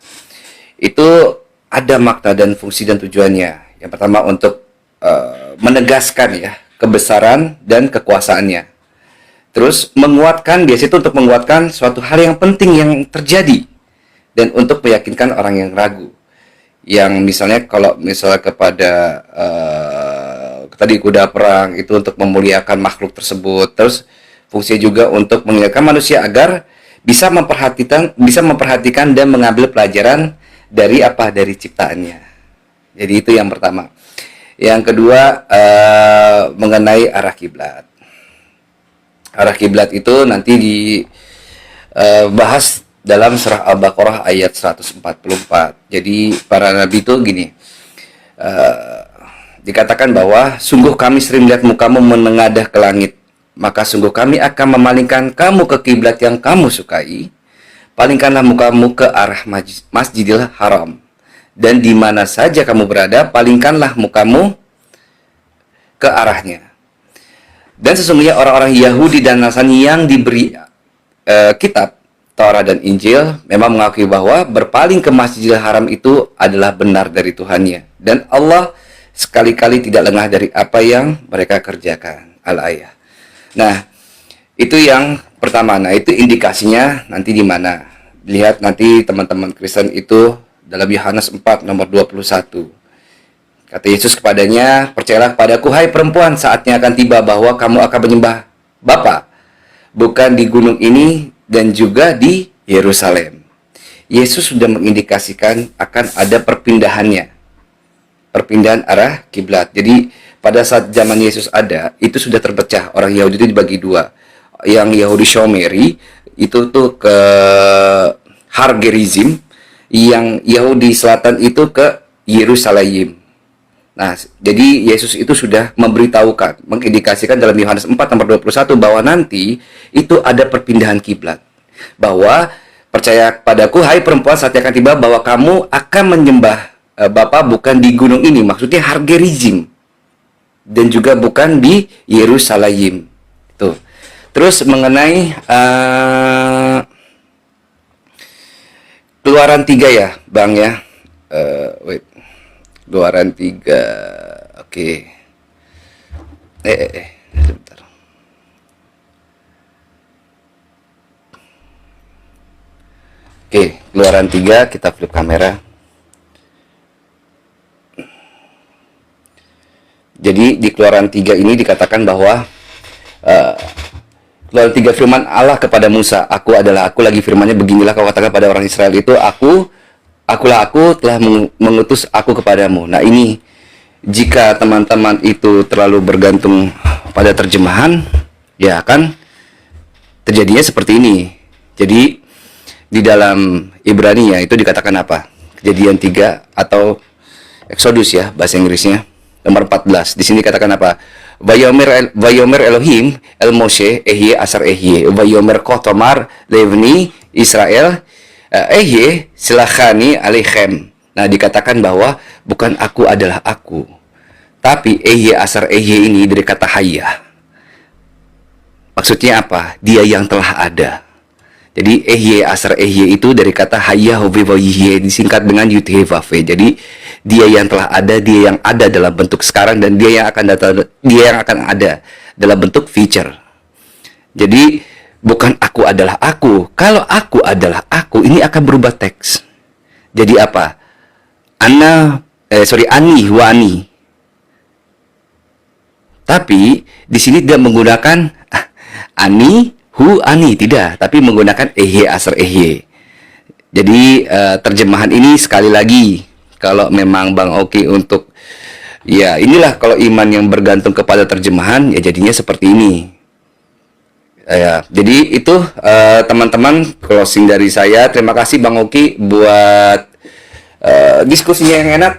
Itu ada makna dan fungsi dan tujuannya. Yang pertama untuk menegaskan ya kebesaran dan kekuasaannya. Terus menguatkan, biasanya itu untuk menguatkan suatu hal yang penting yang terjadi dan untuk meyakinkan orang yang ragu. Yang misalnya kalau misalnya kepada tadi kuda perang itu untuk memuliakan makhluk tersebut. Terus fungsinya juga untuk mengingatkan manusia agar bisa memperhatikan dan mengambil pelajaran dari apa, dari ciptaannya. Jadi itu yang pertama. Yang kedua, mengenai arah kiblat. Arah kiblat itu nanti dibahas dalam surah Al-Baqarah ayat 144. Jadi para nabi itu gini, dikatakan bahwa sungguh kami sering melihat mukamu menengadah ke langit, maka sungguh kami akan memalingkan kamu ke kiblat yang kamu sukai. Palingkanlah mukamu ke arah Masjidil Haram, dan di mana saja kamu berada, palingkanlah mukamu ke arahnya. Dan sesungguhnya orang-orang Yahudi dan Nasrani yang diberi kitab Taurat dan Injil memang mengakui bahwa berpaling ke Masjidil Haram itu adalah benar dari Tuhannya, dan Allah sekali-kali tidak lengah dari apa yang mereka kerjakan. Al-Ayah. Nah, itu yang pertama. Nah, itu indikasinya nanti di mana? Lihat nanti teman-teman Kristen itu dalam Yohanes 4 nomor 21. Kata Yesus kepadanya, percayalah kepadaku hai perempuan, saatnya akan tiba bahwa kamu akan menyembah Bapa, bukan di gunung ini dan juga di Yerusalem. Yesus sudah mengindikasikan akan ada perpindahannya. Perpindahan arah kiblat. Jadi pada saat zaman Yesus ada, itu sudah terpecah. Orang Yahudi itu dibagi dua. Yang Yahudi Shomeri itu tuh ke Har Gerizim, yang Yahudi Selatan itu ke Yerusalem. Nah, jadi Yesus itu sudah memberitahukan, mengindikasikan dalam Yohanes 4 nomor 21 bahwa nanti itu ada perpindahan kiblat. Bahwa percaya padaku hai perempuan, saatnya akan tiba bahwa kamu akan menyembah Bapa bukan di gunung ini, maksudnya Har Gerizim, dan juga bukan di Yerusalem. Tuh. Terus mengenai Keluaran 3 ya, Bang ya. Wait. Keluaran 3. Oke. Sebentar. Oke, Keluaran 3 kita flip kamera. Jadi di Keluaran 3 ini dikatakan bahwa Keluaran 3 firman Allah kepada Musa, aku adalah aku, lagi firmannya beginilah kau katakan pada orang Israel itu, akulah aku telah mengutus aku kepadamu. Nah ini, jika teman-teman itu terlalu bergantung pada terjemahan, ya kan terjadinya seperti ini. Jadi di dalam Ibrani ya itu dikatakan apa? Kejadian 3 atau Exodus ya bahasa Inggrisnya nomor 14. Di sini katakan apa? Vayomer Elohim El Moshe Ehye Asar Ehye Vayomer Kotomar Levni Israel Ehye Silachani Alechem. Nah dikatakan bahwa bukan aku adalah aku, tapi Ehye Asar Ehye ini dari kata Hayah. Maksudnya apa? Dia yang telah ada. Jadi Ehye Asar Ehye itu dari kata Hayah Hovevayye, disingkat dengan Yudhevave. Jadi dia yang telah ada, dia yang ada dalam bentuk sekarang, dan dia yang akan datang, dia yang akan ada dalam bentuk future. Jadi bukan aku adalah aku. Kalau aku adalah aku, ini akan berubah teks. Jadi apa? Ani wa ani. Tapi di sini tidak menggunakan ani, hu, ani, tidak, tapi menggunakan ehye, asar ehye. Jadi terjemahan ini sekali lagi, kalau memang Bang Oki untuk ya inilah, kalau iman yang bergantung kepada terjemahan ya jadinya seperti ini. Ya, jadi itu teman-teman, closing dari saya. Terima kasih Bang Oki buat diskusinya yang enak.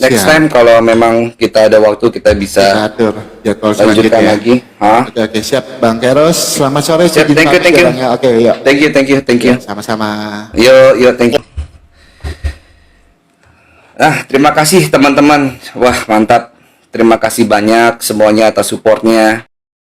Next Siap. time kalau memang kita ada waktu kita Kita bisa atur jadwal lanjutkan selanjutnya. lagi. Hah? Oke, siap. Bang Keros, selamat sore. Siap, Izin thank you, pamit thank you. ya, Bang, ya. Oke, yuk. Thank you. Sama-sama. Yo, thank you. Nah, terima kasih teman-teman. Wah, mantap. Terima kasih banyak semuanya atas supportnya.